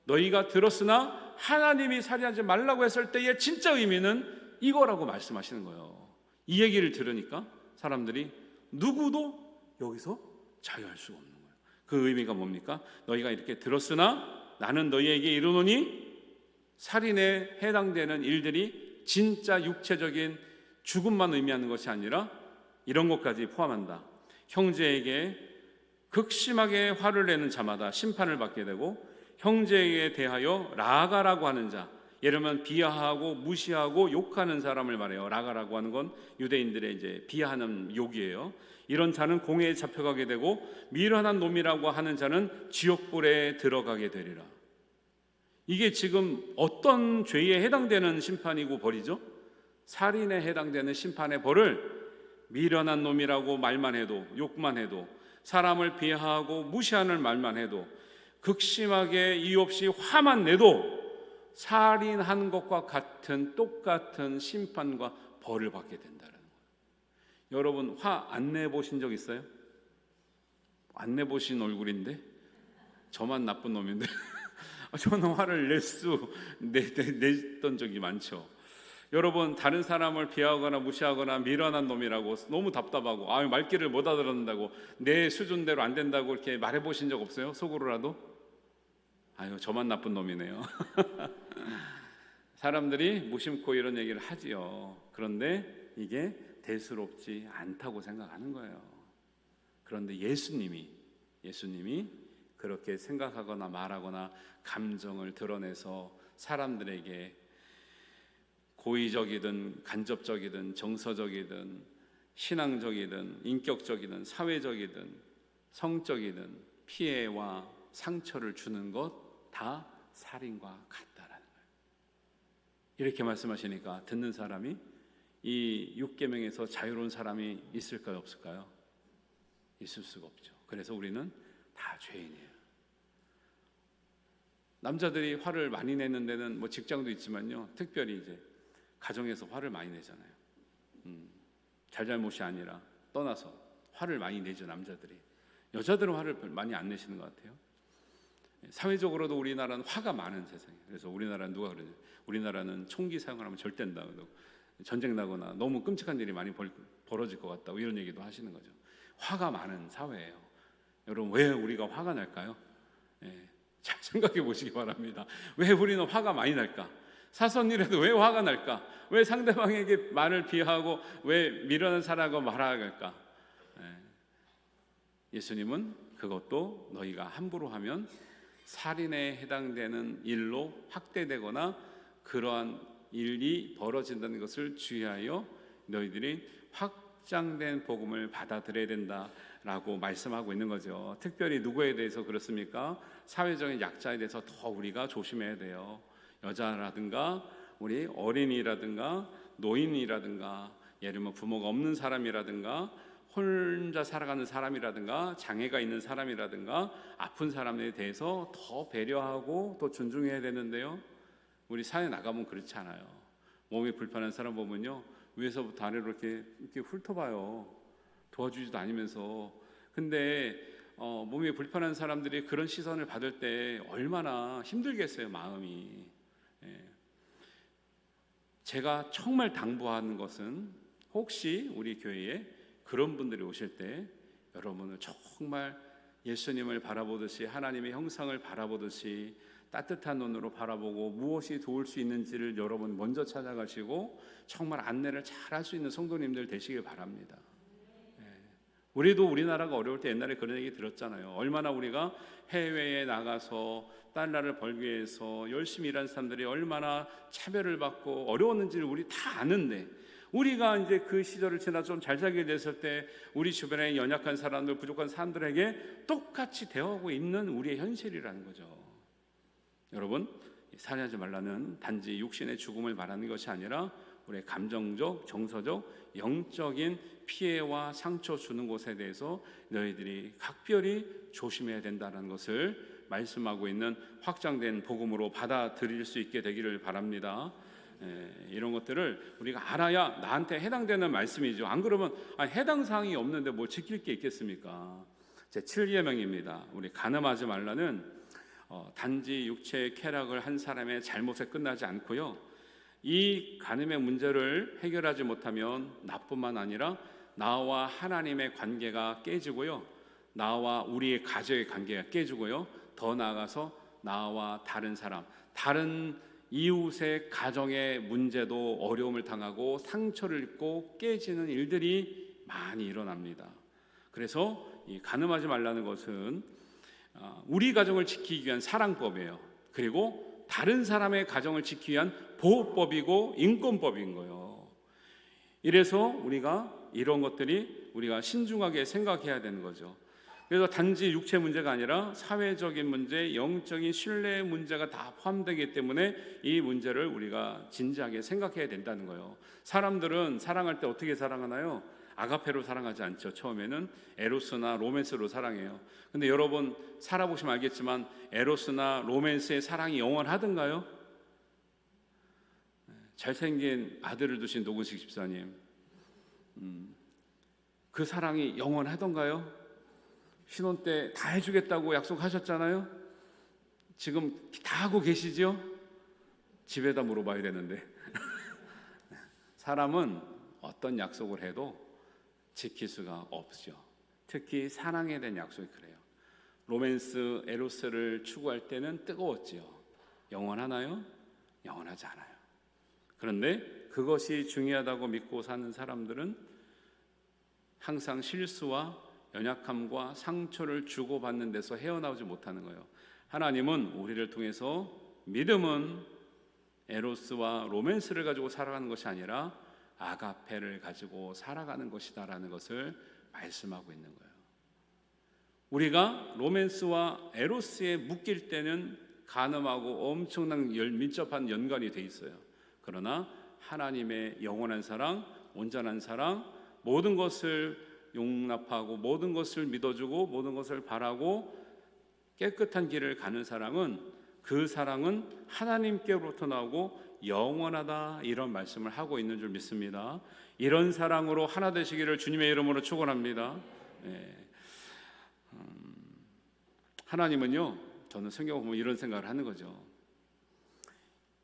너희가 들었으나 하나님이 살인하지 말라고 했을 때의 진짜 의미는 이거라고 말씀하시는 거예요. 이 얘기를 들으니까 사람들이 누구도 여기서 자유할 수가 없는 거예요. 그 의미가 뭡니까? 너희가 이렇게 들었으나 나는 너희에게 이르노니, 살인에 해당되는 일들이 진짜 육체적인 죽음만 의미하는 것이 아니라 이런 것까지 포함한다. 형제에게 극심하게 화를 내는 자마다 심판을 받게 되고 형제에게 대하여 라가라고 하는 자, 예를 들면 비하하고 무시하고 욕하는 사람을 말해요. 라가라고 하는 건 유대인들의 이제 비하하는 욕이에요. 이런 자는 공회에 잡혀가게 되고 미련한 놈이라고 하는 자는 지옥불에 들어가게 되리라. 이게 지금 어떤 죄에 해당되는 심판이고 벌이죠? 살인에 해당되는 심판의 벌을 미련한 놈이라고 말만 해도, 욕만 해도, 사람을 비하하고 무시하는 말만 해도, 극심하게 이유 없이 화만 내도 살인한 것과 같은 똑같은 심판과 벌을 받게 된다는 거예요. 여러분 화 안 내보신 적 있어요? 안 내보신 얼굴인데 저만 나쁜 놈인데 저는 화를 냈던 적이 많죠. 여러분 다른 사람을 비하하거나 무시하거나 미련한 놈이라고 너무 답답하고 말귀를 못 알아듣는다고 내 수준대로 안 된다고 이렇게 말해보신 적 없어요? 속으로라도? 저만 나쁜 놈이네요. 사람들이 무심코 이런 얘기를 하지요. 그런데 이게 대수롭지 않다고 생각하는 거예요. 그런데 예수님이 그렇게 생각하거나 말하거나 감정을 드러내서 사람들에게 고의적이든 간접적이든 정서적이든 신앙적이든 인격적이든 사회적이든 성적이든 피해와 상처를 주는 것 다 살인과 같다라는 거예요. 이렇게 말씀하시니까 듣는 사람이 이 6계명에서 자유로운 사람이 있을까요, 없을까요? 있을 수가 없죠. 그래서 우리는 다 죄인이에요. 남자들이 화를 많이 내는 데는 뭐 직장도 있지만요, 특별히 이제 가정에서 화를 많이 내잖아요. 잘잘못이 아니라 떠나서 화를 많이 내죠, 남자들이. 여자들은 화를 많이 안 내시는 것 같아요. 사회적으로도 우리나라는 화가 많은 세상이에요. 그래서 우리나라는 누가 그러죠? 우리나라는 총기 사용을 하면 절대 안 나고 전쟁 나거나 너무 끔찍한 일이 많이 벌어질 것 같다고 이런 얘기도 하시는 거죠. 화가 많은 사회예요. 여러분 왜 우리가 화가 날까요? 잘 생각해 보시기 바랍니다. 왜 우리는 화가 많이 날까? 사소한일에도 왜 화가 날까? 왜 상대방에게 말을 비하하고 왜 미련한 사람하고 말할까? 예수님은 그것도 너희가 함부로 하면 살인에 해당되는 일로 확대되거나 그러한 일이 벌어진다는 것을 주의하여 너희들이 확장된 복음을 받아들여야 된다라고 말씀하고 있는 거죠. 특별히 누구에 대해서 그렇습니까? 사회적인 약자에 대해서 더 우리가 조심해야 돼요. 여자라든가 우리 어린이라든가 노인이라든가 예를 들면 부모가 없는 사람이라든가 혼자 살아가는 사람이라든가 장애가 있는 사람이라든가 아픈 사람에 대해서 더 배려하고 또 존중해야 되는데요. 우리 사회 나가면 그렇지 않아요. 몸이 불편한 사람 보면요, 위에서부터 아래로 이렇게 훑어봐요. 도와주지도 않으면서. 근데 몸이 불편한 사람들이 그런 시선을 받을 때 얼마나 힘들겠어요, 마음이. 제가 정말 당부하는 것은 혹시 우리 교회에 그런 분들이 오실 때 여러분을 정말 예수님을 바라보듯이 하나님의 형상을 바라보듯이 따뜻한 눈으로 바라보고 무엇이 도울 수 있는지를 여러분 먼저 찾아가시고 정말 안내를 잘 할 수 있는 성도님들 되시길 바랍니다. 우리도 우리나라가 어려울 때 옛날에 그런 얘기 들었잖아요. 얼마나 우리가 해외에 나가서 달러를 벌기 위해서 열심히 일하는 사람들이 얼마나 차별을 받고 어려웠는지를 우리 다 아는데, 우리가 이제 그 시절을 지나 좀 잘 살게 됐을 때 우리 주변에 연약한 사람들, 부족한 사람들에게 똑같이 대하고 있는 우리의 현실이라는 거죠. 여러분, 살인하지 말라는 단지 육신의 죽음을 말하는 것이 아니라 우리의 감정적, 정서적, 영적인 피해와 상처 주는 것에 대해서 너희들이 각별히 조심해야 된다는 것을 말씀하고 있는 확장된 복음으로 받아들일 수 있게 되기를 바랍니다. 이런 것들을 우리가 알아야 나한테 해당되는 말씀이죠. 안 그러면 해당 사항이 없는데 뭐 지킬 게 있겠습니까? 제 7계명입니다. 우리 간음하지 말라는 단지 육체의 쾌락을 한 사람의 잘못에 끝나지 않고요, 이 간음의 문제를 해결하지 못하면 나뿐만 아니라 나와 하나님의 관계가 깨지고요, 나와 우리의 가족의 관계가 깨지고요, 더 나아가서 나와 다른 사람, 다른 이웃의 가정의 문제도 어려움을 당하고 상처를 입고 깨지는 일들이 많이 일어납니다. 그래서 이 간음하지 말라는 것은 우리 가정을 지키기 위한 사랑법이에요. 그리고 다른 사람의 가정을 지키기 위한 보호법이고 인권법인 거예요. 이래서 우리가 이런 것들이 우리가 신중하게 생각해야 되는 거죠. 그래서 단지 육체 문제가 아니라 사회적인 문제, 영적인 신뢰의 문제가 다 포함되기 때문에 이 문제를 우리가 진지하게 생각해야 된다는 거예요. 사람들은 사랑할 때 어떻게 사랑하나요? 아가페로 사랑하지 않죠. 처음에는 에로스나 로맨스로 사랑해요. 근데 여러분 살아보시면 알겠지만 에로스나 로맨스의 사랑이 영원하던가요? 잘생긴 아들을 두신 노근식 집사님, 그 사랑이 영원하던가요? 신혼 때 다 해주겠다고 약속하셨잖아요. 지금 다 하고 계시죠? 집에다 물어봐야 되는데 사람은 어떤 약속을 해도 지킬 수가 없죠. 특히 사랑에 대한 약속이 그래요. 로맨스, 에로스를 추구할 때는 뜨거웠지요. 영원하나요? 영원하지 않아요. 그런데 그것이 중요하다고 믿고 사는 사람들은 항상 실수와 연약함과 상처를 주고받는 데서 헤어나오지 못하는 거예요. 하나님은 우리를 통해서 믿음은 에로스와 로맨스를 가지고 살아가는 것이 아니라 아가페를 가지고 살아가는 것이다라는 것을 말씀하고 있는 거예요. 우리가 로맨스와 에로스에 묶일 때는 가늠하고 엄청난 밀접한 연관이 돼 있어요. 그러나 하나님의 영원한 사랑, 온전한 사랑, 모든 것을 용납하고 모든 것을 믿어주고 모든 것을 바라고 깨끗한 길을 가는 사랑은, 그 사랑은 하나님께로부터 나오고 영원하다, 이런 말씀을 하고 있는 줄 믿습니다. 이런 사랑으로 하나 되시기를 주님의 이름으로 축원합니다. 하나님은요, 저는 성경을 보면 이런 생각을 하는 거죠.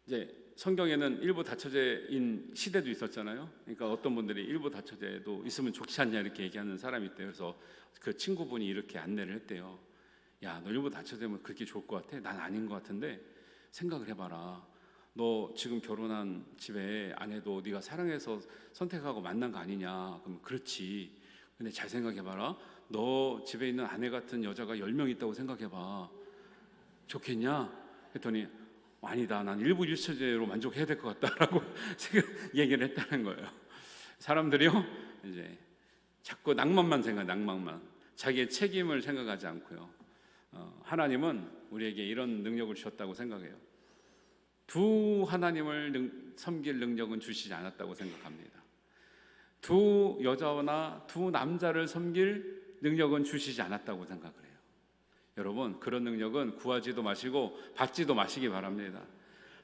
이제 성경에는 일부 다처제인 시대도 있었잖아요. 그러니까 어떤 분들이 일부 다처제도 있으면 좋지 않냐 이렇게 얘기하는 사람이 있대요. 그래서 그 친구분이 이렇게 안내를 했대요. 야, 너 일부 다처제면 그렇게 좋을 것 같아? 난 아닌 것 같은데 생각을 해봐라. 너 지금 결혼한 집에 아내도 네가 사랑해서 선택하고 만난 거 아니냐? 그럼 그렇지. 근데 잘 생각해봐라. 너 집에 있는 아내 같은 여자가 10명 있다고 생각해봐. 좋겠냐? 했더니 아니다, 난 일부 일처제로 만족해야 될 것 같다라고 얘기를 했다는 거예요. 사람들이요, 이제 자꾸 낭만만 생각, 낭만만, 자기의 책임을 생각하지 않고요. 하나님은 우리에게 이런 능력을 주셨다고 생각해요. 두 하나님을 섬길 능력은 주시지 않았다고 생각합니다. 두 여자나 두 남자를 섬길 능력은 주시지 않았다고 생각을 해요. 여러분, 그런 능력은 구하지도 마시고 받지도 마시기 바랍니다.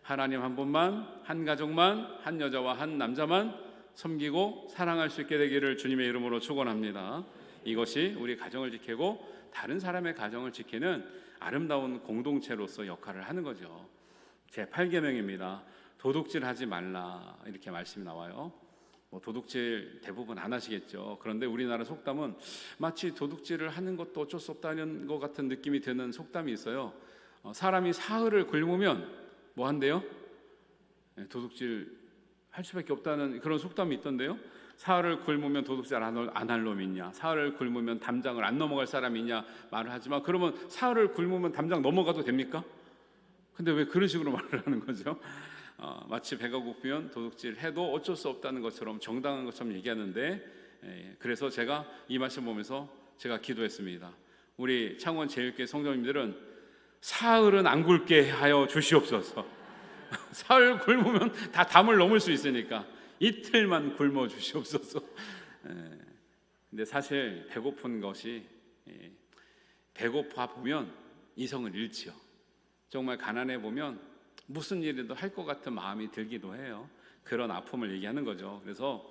하나님 한 분만, 한 가족만, 한 여자와 한 남자만 섬기고 사랑할 수 있게 되기를 주님의 이름으로 축원합니다. 이것이 우리 가정을 지키고 다른 사람의 가정을 지키는 아름다운 공동체로서 역할을 하는 거죠. 제8계명입니다. 도둑질하지 말라, 이렇게 말씀이 나와요. 도둑질 대부분 안 하시겠죠. 그런데 우리나라 속담은 마치 도둑질을 하는 것도 어쩔 수 없다는 것 같은 느낌이 드는 속담이 있어요. 사람이 사흘을 굶으면 뭐 한대요? 도둑질 할 수밖에 없다는 그런 속담이 있던데요. 사흘을 굶으면 도둑질 안 할 놈이 있냐, 사흘을 굶으면 담장을 안 넘어갈 사람이 있냐 말을 하지만, 그러면 사흘을 굶으면 담장 넘어가도 됩니까? 근데 왜 그런 식으로 말을 하는 거죠? 마치 배가 고프면 도둑질 해도 어쩔 수 없다는 것처럼, 정당한 것처럼 얘기하는데, 그래서 제가 이 말씀 보면서 제가 기도했습니다. 우리 창원 제일교회 성도님들은 사흘은 안 굶게 하여 주시옵소서. 사흘 굶으면 다 담을 넘을 수 있으니까 이틀만 굶어 주시옵소서. 근데 사실 배고픈 것이, 배고파 보면 이성을 잃지요. 정말 가난해 보면 무슨 일이든 할 것 같은 마음이 들기도 해요. 그런 아픔을 얘기하는 거죠. 그래서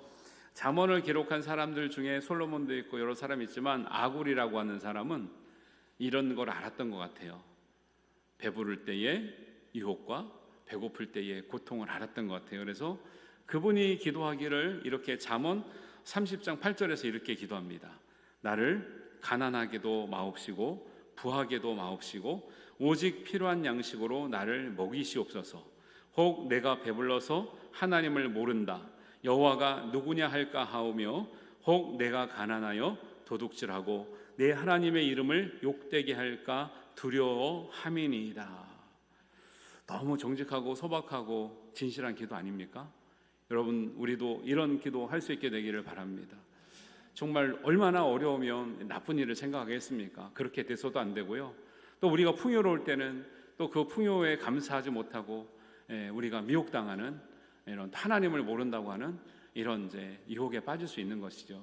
잠언을 기록한 사람들 중에 솔로몬도 있고 여러 사람이 있지만, 아굴이라고 하는 사람은 이런 걸 알았던 것 같아요. 배부를 때의 유혹과 배고플 때의 고통을 알았던 것 같아요. 그래서 그분이 기도하기를 이렇게 잠언 30장 8절에서 이렇게 기도합니다. 나를 가난하게도 마옵시고 부하게도 마옵시고 오직 필요한 양식으로 나를 먹이시옵소서. 혹 내가 배불러서 하나님을 모른다, 여호와가 누구냐 할까 하오며, 혹 내가 가난하여 도둑질하고 내 하나님의 이름을 욕되게 할까 두려워함이니이다. 너무 정직하고 소박하고 진실한 기도 아닙니까? 여러분, 우리도 이런 기도 할 수 있게 되기를 바랍니다. 정말 얼마나 어려우면 나쁜 일을 생각하겠습니까? 그렇게 돼서도 안 되고요. 또 우리가 풍요로울 때는 또 그 풍요에 감사하지 못하고 우리가 미혹당하는 이런 하나님을 모른다고 하는 이런 이제 유혹에 빠질 수 있는 것이죠.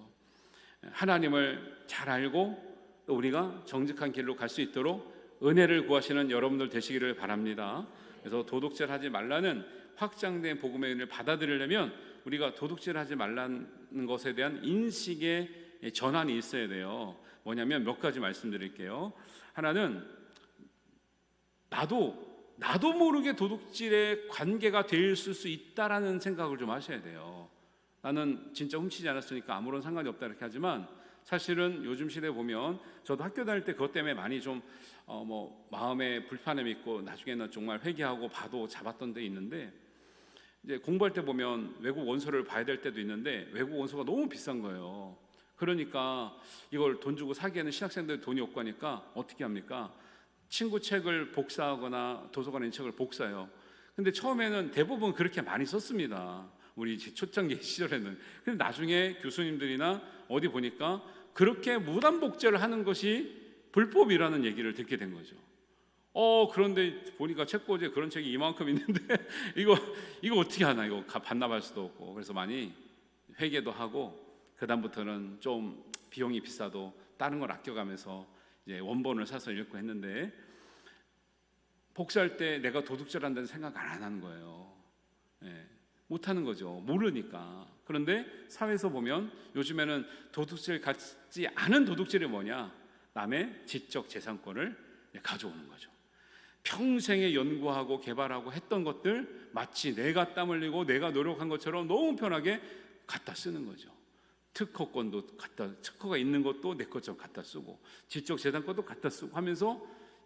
하나님을 잘 알고 또 우리가 정직한 길로 갈 수 있도록 은혜를 구하시는 여러분들 되시기를 바랍니다. 그래서 도둑질하지 말라는 확장된 복음의 은혜를 받아들이려면 우리가 도둑질하지 말라는 것에 대한 인식의 전환이 있어야 돼요. 뭐냐면 몇 가지 말씀드릴게요. 하나는 나도 모르게 도둑질의 관계가 될 수 있다라는 생각을 좀 하셔야 돼요. 나는 진짜 훔치지 않았으니까 아무런 상관이 없다 이렇게 하지만 사실은 요즘 시대에 보면 저도 학교 다닐 때 그것 때문에 많이 좀 마음에 불편함이 있고 나중에는 정말 회개하고 봐도 잡았던 데 있는데 이제 공부할 때 보면 외국 원서를 봐야 될 때도 있는데 외국 원서가 너무 비싼 거예요. 그러니까 이걸 돈 주고 사기에는 신학생들 돈이 없고 하니까 어떻게 합니까? 친구 책을 복사하거나 도서관에 있는 책을 복사해요. 근데 처음에는 대부분 그렇게 많이 썼습니다. 우리 초창기 시절에는. 근데 나중에 교수님들이나 어디 보니까 그렇게 무단 복제를 하는 것이 불법이라는 얘기를 듣게 된 거죠. 그런데 보니까 책꽂이에 그런 책이 이만큼 있는데 이거 어떻게 하나, 이거 반납할 수도 없고. 그래서 많이 회개도 하고 그다음부터는 좀 비용이 비싸도 다른 걸 아껴가면서 이제 원본을 사서 읽고 했는데 복사할 때 내가 도둑질한다는 생각 안 하는 거예요. 못 하는 거죠. 모르니까. 그런데 사회에서 보면 요즘에는 도둑질 같지 않은 도둑질이 뭐냐? 남의 지적 재산권을 가져오는 거죠. 평생에 연구하고 개발하고 했던 것들 마치 내가 땀 흘리고 내가 노력한 것처럼 너무 편하게 갖다 쓰는 거죠. 특허권도 특허가 있는 것도 내 것처럼 갖다 쓰고 지적 재산권도 갖다 쓰고 하면서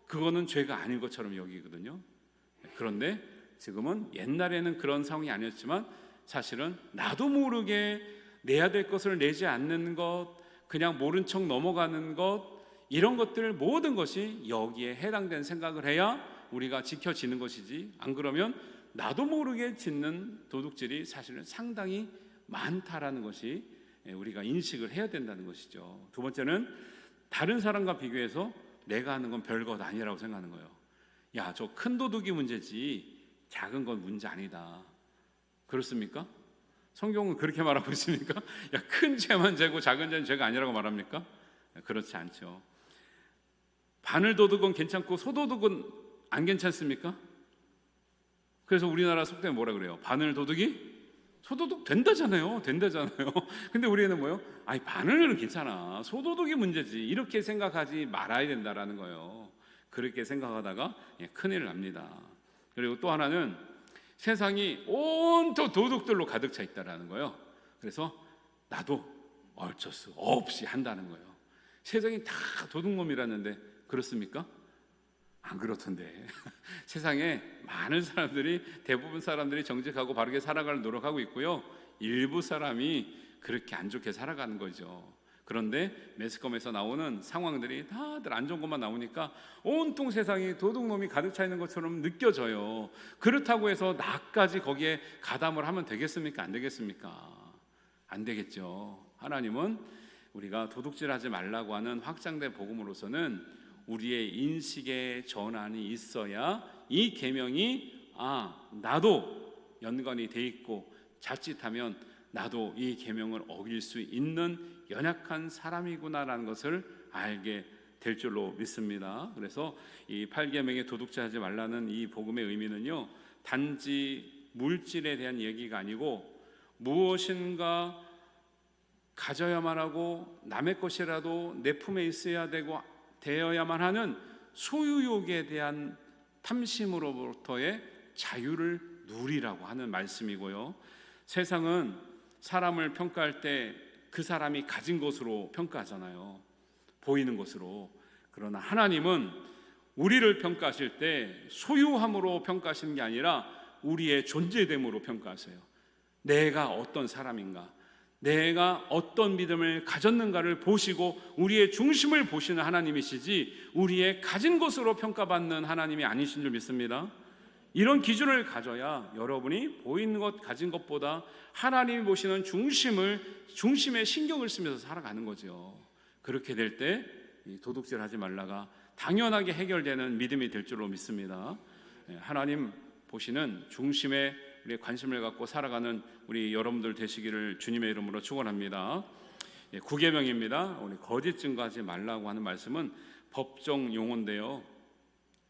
그거는 죄가 아닌 것처럼 여기거든요. 그런데 지금은 옛날에는 그런 상황이 아니었지만 사실은 나도 모르게 내야 될 것을 내지 않는 것, 그냥 모른 척 넘어가는 것, 이런 것들 모든 것이 여기에 해당되는 생각을 해야 우리가 지켜지는 것이지, 안 그러면 나도 모르게 짓는 도둑질이 사실은 상당히 많다라는 것이 우리가 인식을 해야 된다는 것이죠. 두 번째는 다른 사람과 비교해서 내가 하는 건 별것 아니라고 생각하는 거예요. 야, 저 큰 도둑이 문제지 작은 건 문제 아니다. 그렇습니까? 성경은 그렇게 말하고 있습니까? 야, 큰 죄만 죄고 작은 죄는 죄가 아니라고 말합니까? 그렇지 않죠. 바늘 도둑은 괜찮고 소도둑은 안 괜찮습니까? 그래서 우리나라 속담에 뭐라 그래요? 바늘 도둑이 소도둑 된다잖아요. 근데 우리는 뭐예요? 아니, 바늘은 괜찮아, 소도둑이 문제지, 이렇게 생각하지 말아야 된다라는 거예요. 그렇게 생각하다가 큰일 납니다. 그리고 또 하나는 세상이 온통 도둑들로 가득 차 있다라는 거예요. 그래서 나도 어쩔 수 없이 한다는 거예요. 세상이 다 도둑놈이라는데 그렇습니까? 안 그렇던데. 세상에 많은 사람들이, 대부분 사람들이 정직하고 바르게 살아가려 노력하고 있고요, 일부 사람이 그렇게 안 좋게 살아가는 거죠. 그런데 매스컴에서 나오는 상황들이 다들 안 좋은 것만 나오니까 온통 세상이 도둑놈이 가득 차 있는 것처럼 느껴져요. 그렇다고 해서 나까지 거기에 가담을 하면 되겠습니까? 안 되겠습니까? 안 되겠죠. 하나님은 우리가 도둑질하지 말라고 하는 확장된 복음으로서는 우리의 인식의 전환이 있어야 이 계명이 나도 연관이 돼 있고 자칫하면 나도 이 계명을 어길 수 있는 연약한 사람이구나라는 것을 알게 될 줄로 믿습니다. 그래서 이 8계명에 도둑질하지 말라는 이 복음의 의미는요, 단지 물질에 대한 얘기가 아니고 무엇인가 가져야만 하고 남의 것이라도 내 품에 있어야 되고 되어야만 하는 소유욕에 대한 탐심으로부터의 자유를 누리라고 하는 말씀이고요, 세상은 사람을 평가할 때 그 사람이 가진 것으로 평가하잖아요. 보이는 것으로. 그러나 하나님은 우리를 평가하실 때 소유함으로 평가하시는 게 아니라 우리의 존재됨으로 평가하세요. 내가 어떤 사람인가, 내가 어떤 믿음을 가졌는가를 보시고 우리의 중심을 보시는 하나님이시지 우리의 가진 것으로 평가받는 하나님이 아니신 줄 믿습니다. 이런 기준을 가져야 여러분이 보이는 것 가진 것보다 하나님이 보시는 중심에 신경을 쓰면서 살아가는 거죠. 그렇게 될 때 도둑질하지 말라가 당연하게 해결되는 믿음이 될 줄로 믿습니다. 하나님 보시는 중심에 우리 관심을 갖고 살아가는 우리 여러분들 되시기를 주님의 이름으로 축원합니다. 9계명입니다. 우리 거짓 증거하지 말라고 하는 말씀은 법정 용어인데요.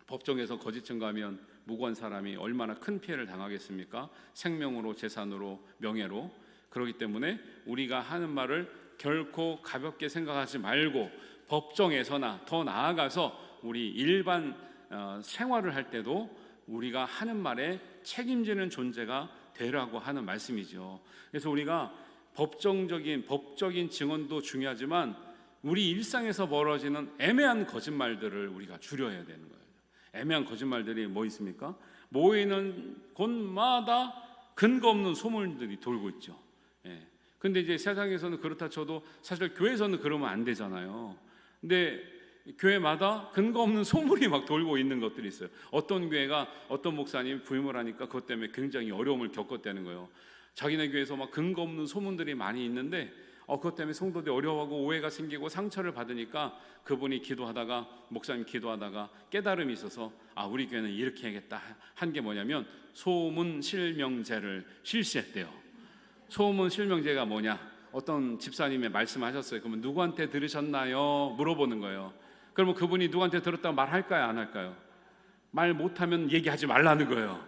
법정에서 거짓 증거하면 무고한 사람이 얼마나 큰 피해를 당하겠습니까? 생명으로, 재산으로, 명예로. 그렇기 때문에 우리가 하는 말을 결코 가볍게 생각하지 말고 법정에서나 더 나아가서 우리 일반 생활을 할 때도 우리가 하는 말에 책임지는 존재가 되라고 하는 말씀이죠. 그래서 우리가 법적인 증언도 중요하지만 우리 일상에서 벌어지는 애매한 거짓말들을 우리가 줄여야 되는 거예요. 애매한 거짓말들이 뭐 있습니까? 모이는 곳마다 근거 없는 소문들이 돌고 있죠. 근데 이제 세상에서는 그렇다 쳐도 사실 교회에서는 그러면 안 되잖아요. 근데 교회마다 근거 없는 소문이 막 돌고 있는 것들이 있어요. 어떤 교회가 어떤 목사님이 부임을 하니까 그것 때문에 굉장히 어려움을 겪었다는 거예요. 자기네 교회에서 막 근거 없는 소문들이 많이 있는데 그것 때문에 성도들이 어려워하고 오해가 생기고 상처를 받으니까 그분이 기도하다가 목사님 기도하다가 깨달음이 있어서 우리 교회는 이렇게 해야겠다 한 게 뭐냐면 소문 실명제를 실시했대요. 소문 실명제가 뭐냐? 어떤 집사님의 말씀하셨어요. 그러면 누구한테 들으셨나요? 물어보는 거예요. 그러면 그분이 누구한테 들었다고 말할까요? 안 할까요? 말 못하면 얘기하지 말라는 거예요.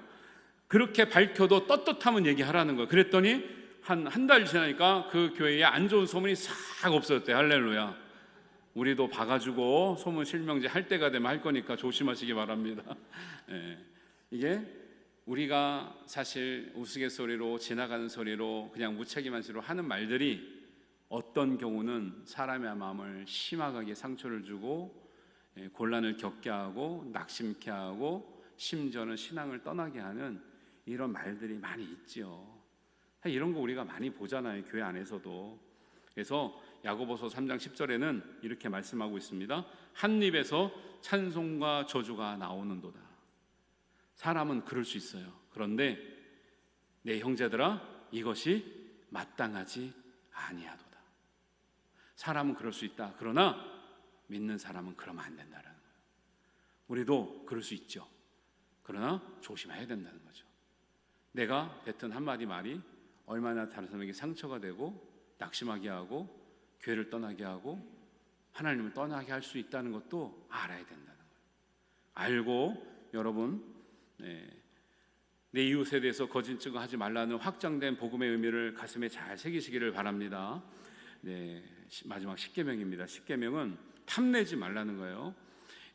그렇게 밝혀도 떳떳하면 얘기하라는 거예요. 그랬더니 한 달 지나니까 그 교회에 안 좋은 소문이 싹 없어졌대요. 할렐루야. 우리도 봐가지고 소문 실명제 할 때가 되면 할 거니까 조심하시기 바랍니다. 이게 우리가 사실 우스갯소리로 지나가는 소리로 그냥 무책임한 소리로 하는 말들이 어떤 경우는 사람의 마음을 심하게 상처를 주고 곤란을 겪게 하고 낙심케 하고 심지어는 신앙을 떠나게 하는 이런 말들이 많이 있죠. 이런 거 우리가 많이 보잖아요. 교회 안에서도. 그래서 야고보서 3장 10절에는 이렇게 말씀하고 있습니다. 한 입에서 찬송과 저주가 나오는도다. 사람은 그럴 수 있어요. 그런데 내 형제들아 이것이 마땅하지 아니하도다. 사람은 그럴 수 있다. 그러나 믿는 사람은 그러면 안 된다는 거예요. 우리도 그럴 수 있죠. 그러나 조심해야 된다는 거죠. 내가 뱉은 한마디 말이 얼마나 다른 사람에게 상처가 되고 낙심하게 하고 교회를 떠나게 하고 하나님을 떠나게 할 수 있다는 것도 알아야 된다는 거예요. 알고 여러분 내 이웃에 대해서 거짓 증거하지 말라는 확장된 복음의 의미를 가슴에 잘 새기시기를 바랍니다. 마지막 10계명입니다. 10계명은 탐내지 말라는 거예요.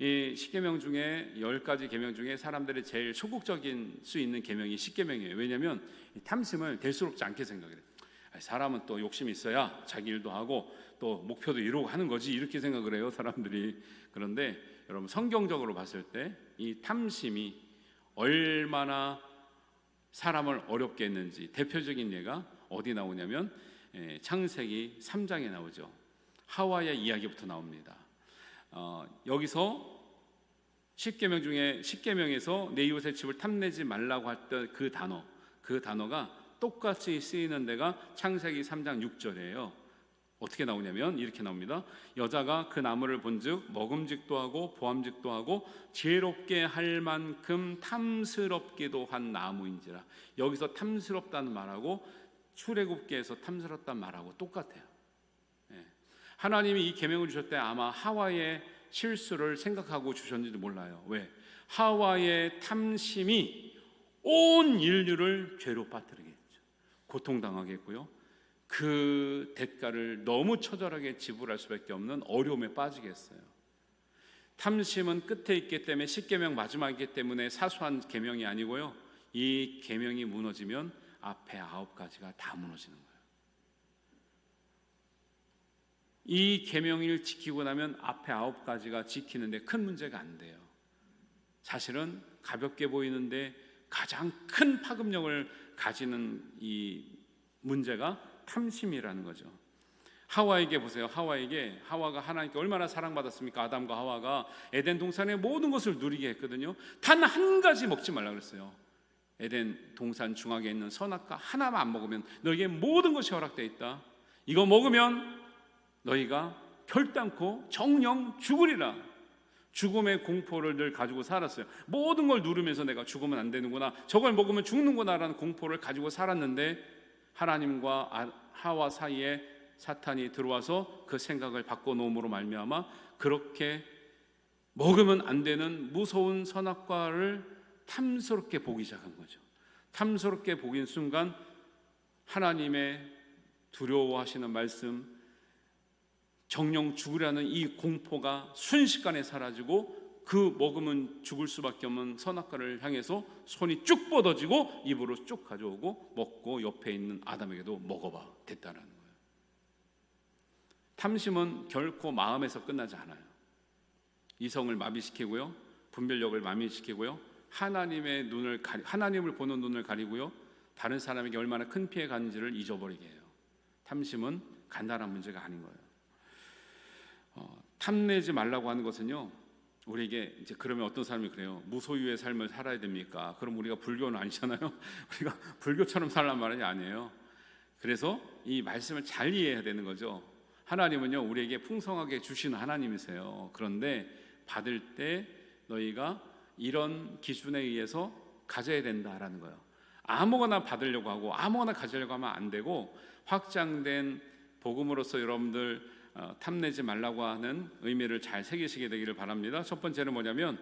이 10계명 중에 10가지 계명 중에 사람들이 제일 소극적인 수 있는 계명이 10계명이에요. 왜냐하면 탐심을 대수롭지 않게 생각해요. 사람은 또 욕심이 있어야 자기 일도 하고 또 목표도 이루고 하는 거지 이렇게 생각을 해요, 사람들이. 그런데 여러분 성경적으로 봤을 때 이 탐심이 얼마나 사람을 어렵게 했는지 대표적인 예가 어디 나오냐면 창세기 3장에 나오죠. 하와의 이야기부터 나옵니다. 여기서 10계명 중에 10계명에서 내 이웃의 집을 탐내지 말라고 했던 그 단어가 똑같이 쓰이는 데가 창세기 3장 6절이에요. 어떻게 나오냐면 이렇게 나옵니다. 여자가 그 나무를 본즉 먹음직도 하고 보암직도 하고 지혜롭게 할 만큼 탐스럽기도 한 나무인지라. 여기서 탐스럽다는 말하고 출애굽기에서 탐스럽다는 말하고 똑같아요. 하나님이 이 계명을 주실 때 아마 하와의 실수를 생각하고 주셨는지도 몰라요. 왜? 하와의 탐심이 온 인류를 죄로 빠뜨리게 했죠. 고통당하게 했고요. 그 대가를 너무 처절하게 지불할 수밖에 없는 어려움에 빠지게 했어요. 탐심은 끝에 있기 때문에 10계명 마지막이기 때문에 사소한 계명이 아니고요. 이 계명이 무너지면 앞에 9가지가 다 무너지는 거예요. 이 계명을 지키고 나면 앞에 9가지가 지키는데 큰 문제가 안 돼요. 사실은 가볍게 보이는데 가장 큰 파급력을 가지는 이 문제가 탐심이라는 거죠. 하와에게 보세요. 하와가 하나님께 얼마나 사랑받았습니까? 아담과 하와가 에덴 동산의 모든 것을 누리게 했거든요. 단 한 가지 먹지 말라 그랬어요. 에덴 동산 중앙에 있는 선악과 하나만 안 먹으면 너에게 모든 것이 허락되어 있다. 이거 먹으면 너희가 결단코 정령 죽으리라. 죽음의 공포를 늘 가지고 살았어요. 모든 걸 누르면서 내가 죽으면 안 되는구나, 저걸 먹으면 죽는구나라는 공포를 가지고 살았는데 하나님과 하와 사이에 사탄이 들어와서 그 생각을 바꿔놓음으로 말미암아 그렇게 먹으면 안 되는 무서운 선악과를 탐스럽게 보기 시작한 거죠. 탐스럽게 보긴 순간 하나님의 두려워하시는 말씀, 정령 죽으라는 이 공포가 순식간에 사라지고 그 먹으면 죽을 수밖에 없는 선악과를 향해서 손이 쭉 뻗어지고 입으로 쭉 가져오고 먹고 옆에 있는 아담에게도 먹어봐 됐다라는 거예요. 탐심은 결코 마음에서 끝나지 않아요. 이성을 마비시키고요, 분별력을 마비시키고요, 하나님을 보는 눈을 가리고요, 다른 사람에게 얼마나 큰 피해 가는지를 잊어버리게 해요. 탐심은 간단한 문제가 아닌 거예요. 탐내지 말라고 하는 것은요, 우리에게 이제 그러면 어떤 사람이 그래요. 무소유의 삶을 살아야 됩니까? 그럼 우리가 불교는 아니잖아요. 우리가 불교처럼 살란 말이 아니에요. 그래서 이 말씀을 잘 이해해야 되는 거죠. 하나님은요, 우리에게 풍성하게 주시는 하나님이세요. 그런데 받을 때 너희가 이런 기준에 의해서 가져야 된다라는 거예요. 아무거나 받으려고 하고 아무거나 가지려고 하면 안 되고, 확장된 복음으로서 여러분들 탐내지 말라고 하는 의미를 잘 새기시게 되기를 바랍니다. 첫 번째는 뭐냐면,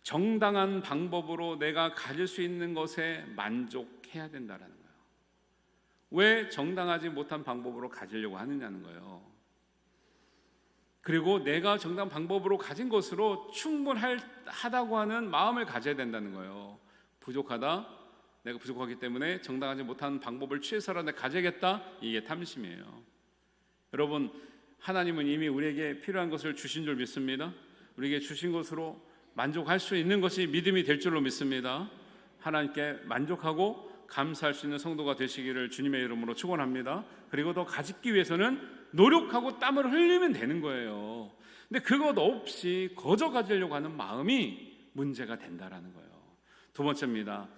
정당한 방법으로 내가 가질 수 있는 것에 만족해야 된다라는 거예요. 왜 정당하지 못한 방법으로 가지려고 하느냐는 거예요. 그리고 내가 정당한 방법으로 가진 것으로 충분하다고 하는 마음을 가져야 된다는 거예요. 내가 부족하기 때문에 정당하지 못한 방법을 취해서라도 내가 가져야겠다, 이게 탐심이에요. 여러분, 하나님은 이미 우리에게 필요한 것을 주신 줄 믿습니다. 우리에게 주신 것으로 만족할 수 있는 것이 믿음이 될 줄로 믿습니다. 하나님께 만족하고 감사할 수 있는 성도가 되시기를 주님의 이름으로 축원합니다. 그리고 더 가지기 위해서는 노력하고 땀을 흘리면 되는 거예요. 근데 그것 없이 거저 가지려고 하는 마음이 문제가 된다라는 거예요. 두 번째입니다.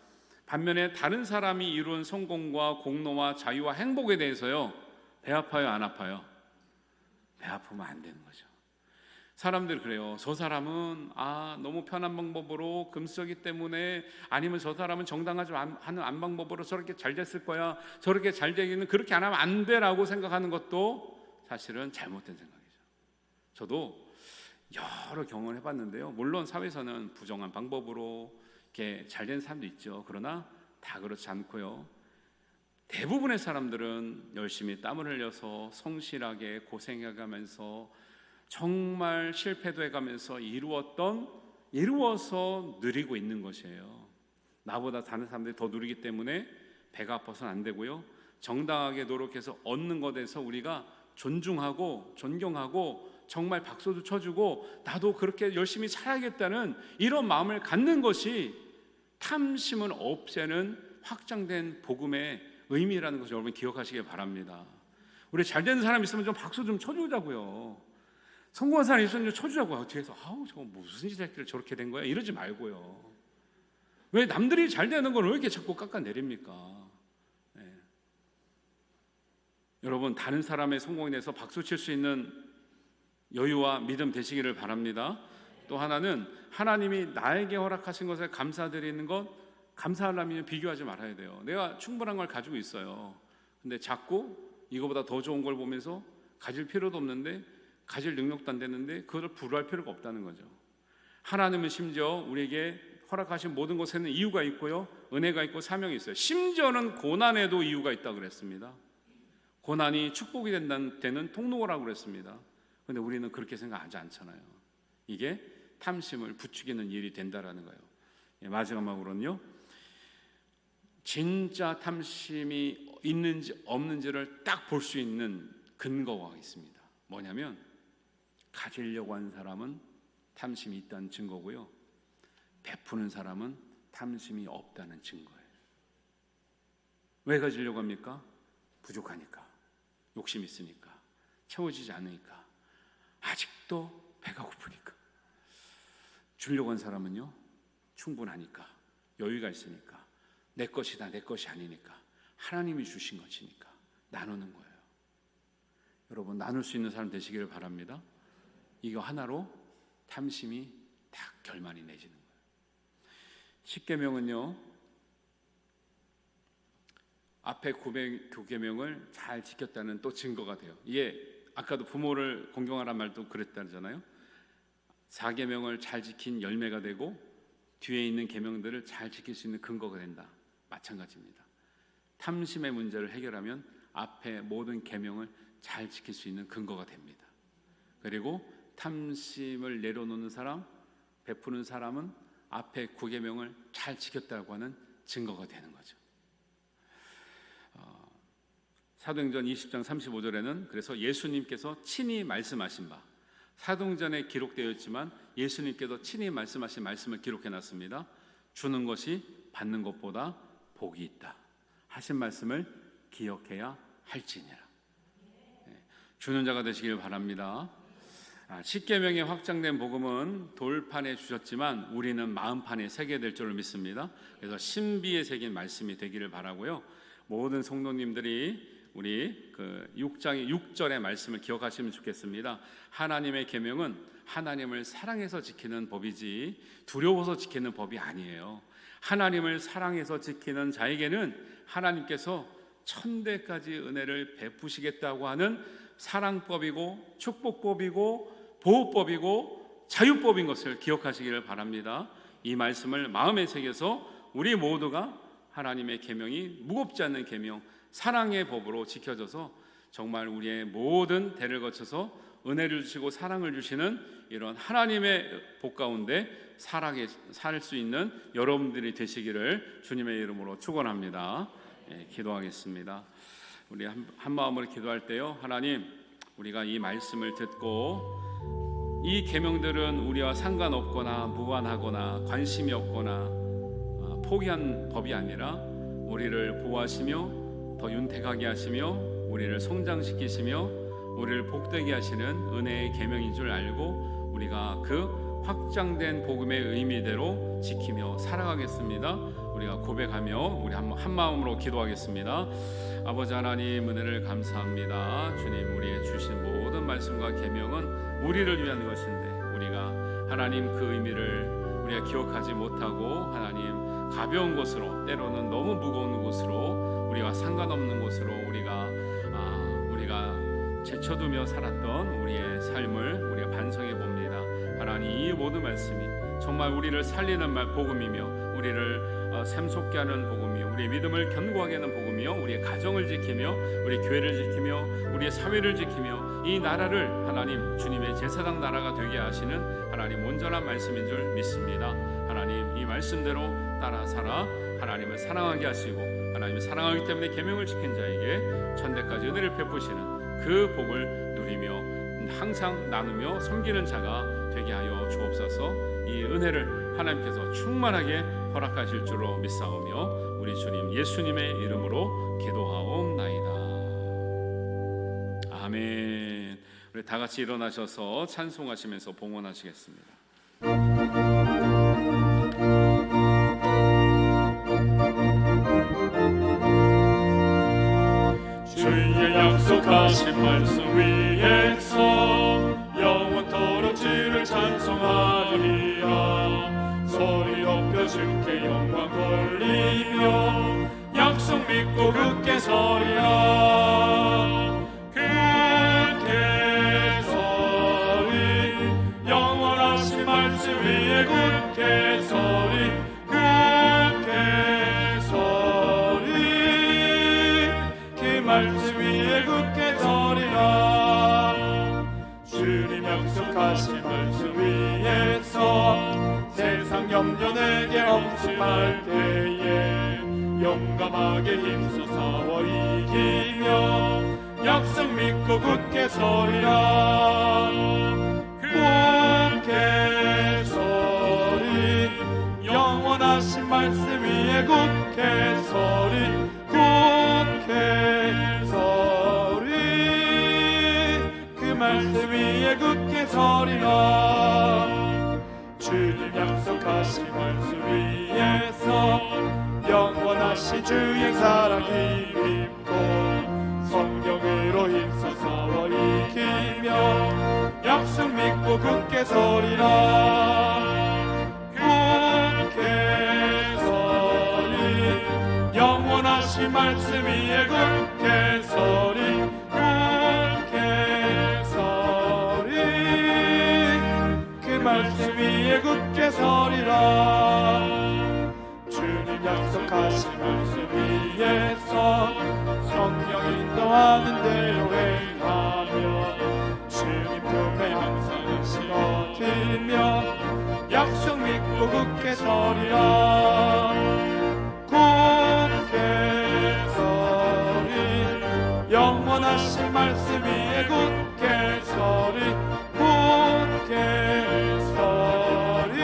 반면에 다른 사람이 이룬 성공과 공로와 자유와 행복에 대해서요, 배 아파요, 안 아파요? 배 아프면 안 되는 거죠. 사람들이 그래요. 저 사람은 너무 편한 방법으로 금쓰기 때문에, 아니면 저 사람은 정당하지 않은 방법으로 저렇게 잘 됐을 거야, 저렇게 잘 되기는 그렇게 안 하면 안 돼라고 생각하는 것도 사실은 잘못된 생각이죠. 저도 여러 경험을 해봤는데요, 물론 사회에서는 부정한 방법으로 이렇게 잘 된 사람도 있죠. 그러나 다 그렇지 않고요, 대부분의 사람들은 열심히 땀을 흘려서 성실하게 고생해가면서 정말 실패도 해가면서 이루어서 누리고 있는 것이에요. 나보다 다른 사람들이 더 누리기 때문에 배가 아파서는 안 되고요, 정당하게 노력해서 얻는 것에서 우리가 존중하고 존경하고 정말 박수도 쳐주고 나도 그렇게 열심히 살아야겠다는 이런 마음을 갖는 것이 탐심을 없애는 확장된 복음의 의미라는 것을 여러분 기억하시길 바랍니다. 우리 잘된 사람 있으면 좀 박수 좀 쳐주자고요. 성공한 사람 있으면 좀 쳐주자고요. 뒤에서 저거 무슨 짓 했길래 저렇게 된 거야, 이러지 말고요. 왜 남들이 잘 되는 걸 왜 이렇게 자꾸 깎아내립니까? 네. 여러분, 다른 사람의 성공에 대해서 박수 칠 수 있는 여유와 믿음 되시기를 바랍니다. 또 하나는 하나님이 나에게 허락하신 것에 감사드리는 것, 감사하려면 비교하지 말아야 돼요. 내가 충분한 걸 가지고 있어요. 근데 자꾸 이거보다 더 좋은 걸 보면서 가질 필요도 없는데, 가질 능력도 안 되는데 그걸 부러워할 필요가 없다는 거죠. 하나님은 심지어 우리에게 허락하신 모든 것에는 이유가 있고요, 은혜가 있고 사명이 있어요. 심지어는 고난에도 이유가 있다고 그랬습니다. 고난이 축복이 되는 통로라고 그랬습니다. 그런데 우리는 그렇게 생각하지 않잖아요. 이게 탐심을 부추기는 일이 된다라는 거예요. 마지막으로는요, 진짜 탐심이 있는지 없는지를 딱 볼 수 있는 근거가 있습니다. 뭐냐면, 가지려고 하는 사람은 탐심이 있다는 증거고요, 베푸는 사람은 탐심이 없다는 증거예요. 왜 가지려고 합니까? 부족하니까, 욕심 있으니까. 채워지지 않으니까, 아직도 배가 고프니까, 주려고 한 사람은요 충분하니까, 여유가 있으니까, 내 것이다 내 것이 아니니까, 하나님이 주신 것이니까 나누는 거예요. 여러분, 나눌 수 있는 사람 되시기를 바랍니다. 이거 하나로 탐심이 딱 결말이 내지는 거예요. 십계명은요, 앞에 9계명을 잘 지켰다는 또 증거가 돼요. 이게 아까도 부모를 공경하란 말도 그랬다잖아요. 4계명을 잘 지킨 열매가 되고 뒤에 있는 계명들을 잘 지킬 수 있는 근거가 된다. 마찬가지입니다. 탐심의 문제를 해결하면 앞에 모든 계명을 잘 지킬 수 있는 근거가 됩니다. 그리고 탐심을 내려놓는 사람, 베푸는 사람은 앞에 9계명을 잘 지켰다고 하는 증거가 되는 거죠. 사도행전 20장 35절에는 그래서 예수님께서 친히 말씀하신 바, 사도행전에 기록되어 있지만 예수님께서 친히 말씀하신 말씀을 기록해 놨습니다. 주는 것이 받는 것보다 복이 있다 하신 말씀을 기억해야 할지니라. 주는 자가 되시길 바랍니다. 십계명의 확장된 복음은 돌판에 주셨지만 우리는 마음판에 새게 될 줄을 믿습니다. 그래서 신비에 새긴 말씀이 되기를 바라고요. 모든 성도님들이 우리 6장의 6절의 말씀을 기억하시면 좋겠습니다. 하나님의 계명은 하나님을 사랑해서 지키는 법이지 두려워서 지키는 법이 아니에요. 하나님을 사랑해서 지키는 자에게는 하나님께서 천대까지 은혜를 베푸시겠다고 하는 사랑법이고 축복법이고 보호법이고 자유법인 것을 기억하시기를 바랍니다. 이 말씀을 마음에 새겨서 우리 모두가 하나님의 계명이 무겁지 않는 계명, 사랑의 법으로 지켜져서 정말 우리의 모든 대를 거쳐서 은혜를 주시고 사랑을 주시는 이런 하나님의 복 가운데 살 수 있는 여러분들이 되시기를 주님의 이름으로 축원합니다. 기도하겠습니다. 우리 한 마음으로 기도할 때요, 하나님, 우리가 이 말씀을 듣고 이 계명들은 우리와 상관없거나 무관하거나 관심이 없거나 포기한 법이 아니라 우리를 보호하시며 더 윤택하게 하시며 우리를 성장시키시며 우리를 복되게 하시는 은혜의 계명인 줄 알고 우리가 그 확장된 복음의 의미대로 지키며 살아가겠습니다. 우리가 고백하며 우리 한 마음으로 기도하겠습니다. 아버지 하나님, 은혜를 감사합니다. 주님, 우리의 주신 모든 말씀과 계명은 우리를 위한 것인데 우리가 하나님 그 의미를 우리가 기억하지 못하고 하나님 가벼운 곳으로, 때로는 너무 무거운 곳으로, 우리와 상관없는 곳으로 우리가 제쳐두며 살았던 우리의 삶을 우리가 반성해 봅니다. 하나님, 이 모든 말씀이 정말 우리를 살리는 복음이며 우리를 샘솟게 하는 복음이요, 우리의 믿음을 견고하게 하는 복음이요, 우리의 가정을 지키며 우리 교회를 지키며 우리의 사회를 지키며 이 나라를 하나님 주님의 제사장 나라가 되게 하시는 하나님 온전한 말씀인 줄 믿습니다. 하나님, 이 말씀대로 따라 살아 하나님을 사랑하게 하시고 하나님을 사랑하기 때문에 계명을 지킨 자에게 천대까지 은혜를 베푸시는 그 복을 누리며 항상 나누며 섬기는 자가 되게 하여 주옵소서. 이 은혜를 하나님께서 충만하게 허락하실 줄로 믿사오며 우리 주님 예수님의 이름으로 기도하옵나이다. 아멘. 우리 다 같이 일어나셔서 찬송하시면서 봉헌하시겠습니다. 주의 약속하신 말씀 위에서 영원토록 주를 찬송하리라. 소리 높여 주께 영광 돌리며 약속 믿고 굳게 서리라. 굳게 서리, 영원하신 말씀 위에 굳게 서리, 굳게 서리, 그 말씀 위에 굳게 서리라. 주님 약속하신 말씀 위에서 세상 염려 내게 엄심할 때에 용감하게 힘써 싸워 이기며 약속 믿고 굳게 서리라. 굳게 서리, 영원하신 말씀 위에 굳게 서리, 굳게 서리, 주의 사랑 힘입고 성령으로 힘써서 이기며 약속 믿고 굳게 서리라. 굳게 서리 영원하신 말씀 위에 굳게 서리 굳게 서리 그 말씀 위에 굳게 서리라. 주님 약속하신 말씀 위에서 성령 인도하는 대로 행하며 주님 품에 항상 심어들며 약속 믿고 굳게 서리라. 굳게 서리 영원하신 말씀 위에 굳게 서리 굳게 서리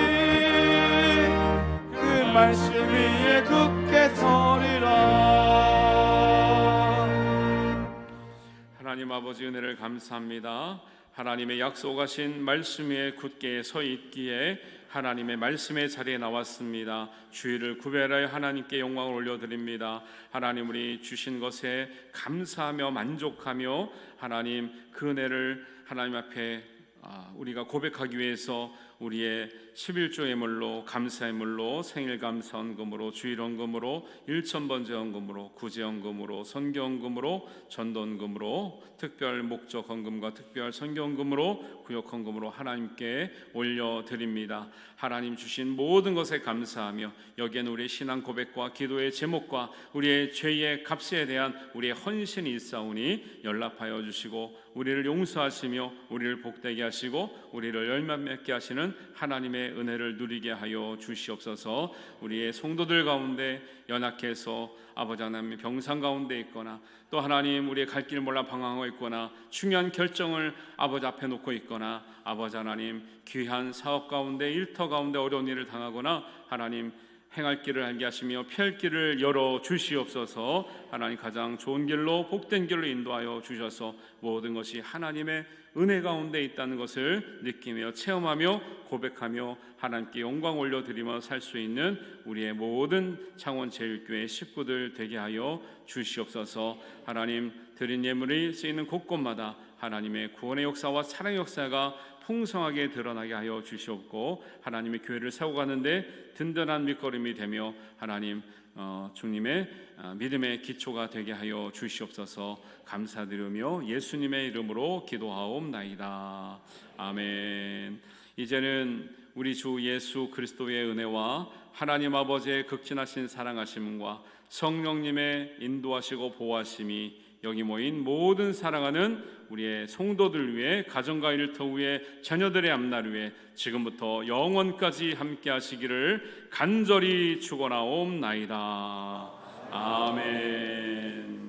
그 말씀 위에 굳게 서리라. 하나님 아버지 은혜를 감사합니다. 하나님의 약속하신 말씀 위에 굳게 서 있기에 하나님의 말씀의 자리에 나왔습니다. 주의를 구별하여 하나님께 영광을 올려드립니다. 하나님 우리 주신 것에 감사하며 만족하며 하나님 그 은혜를 하나님 앞에 우리가 고백하기 위해서 우리의 11조 예물로 감사의 물로 생일 감사헌금으로 주일헌금으로 일천번제헌금으로 구제헌금으로 선교헌금으로 전도헌금으로 특별 목적 헌금과 특별 선교헌금으로 구역헌금으로 하나님께 올려드립니다. 하나님 주신 모든 것에 감사하며 여기에는 우리의 신앙 고백과 기도의 제목과 우리의 죄의 값에 대한 우리의 헌신이 있사오니 연락하여 주시고 우리를 용서하시며 우리를 복되게 하시고 우리를 열매 맺게 하시는 하나님의 은혜를 누리게 하여 주시옵소서. 우리의 성도들 가운데 연약해서 아버지 하나님의 병상 가운데 있거나 또 하나님 우리의 갈 길 몰라 방황하고 있거나 중요한 결정을 아버지 앞에 놓고 있거나 아버지 하나님 귀한 사업 가운데 일터 가운데 어려운 일을 당하거나 하나님 행할 길을 알게 하시며 피할 길을 열어 주시옵소서. 하나님 가장 좋은 길로 복된 길로 인도하여 주셔서 모든 것이 하나님의 은혜 가운데 있다는 것을 느끼며 체험하며 고백하며 하나님께 영광 올려드리며 살 수 있는 우리의 모든 창원제일교회 식구들 되게 하여 주시옵소서. 하나님 드린 예물이 쓰이는 곳곳마다 하나님의 구원의 역사와 사랑의 역사가 풍성하게 드러나게 하여 주시옵고 하나님의 교회를 세워가는데 든든한 밑거름이 되며 하나님 주님의 믿음의 기초가 되게 하여 주시옵소서. 감사드리며 예수님의 이름으로 기도하옵나이다. 아멘. 이제는 우리 주 예수 그리스도의 은혜와 하나님 아버지의 극진하신 사랑하심과 성령님의 인도하시고 보호하심이 여기 모인 모든 사랑하는 우리의 성도들 위해 가정과 일터 위에 자녀들의 앞날 위에 지금부터 영원까지 함께 하시기를 간절히 축원하옵나이다. 아멘.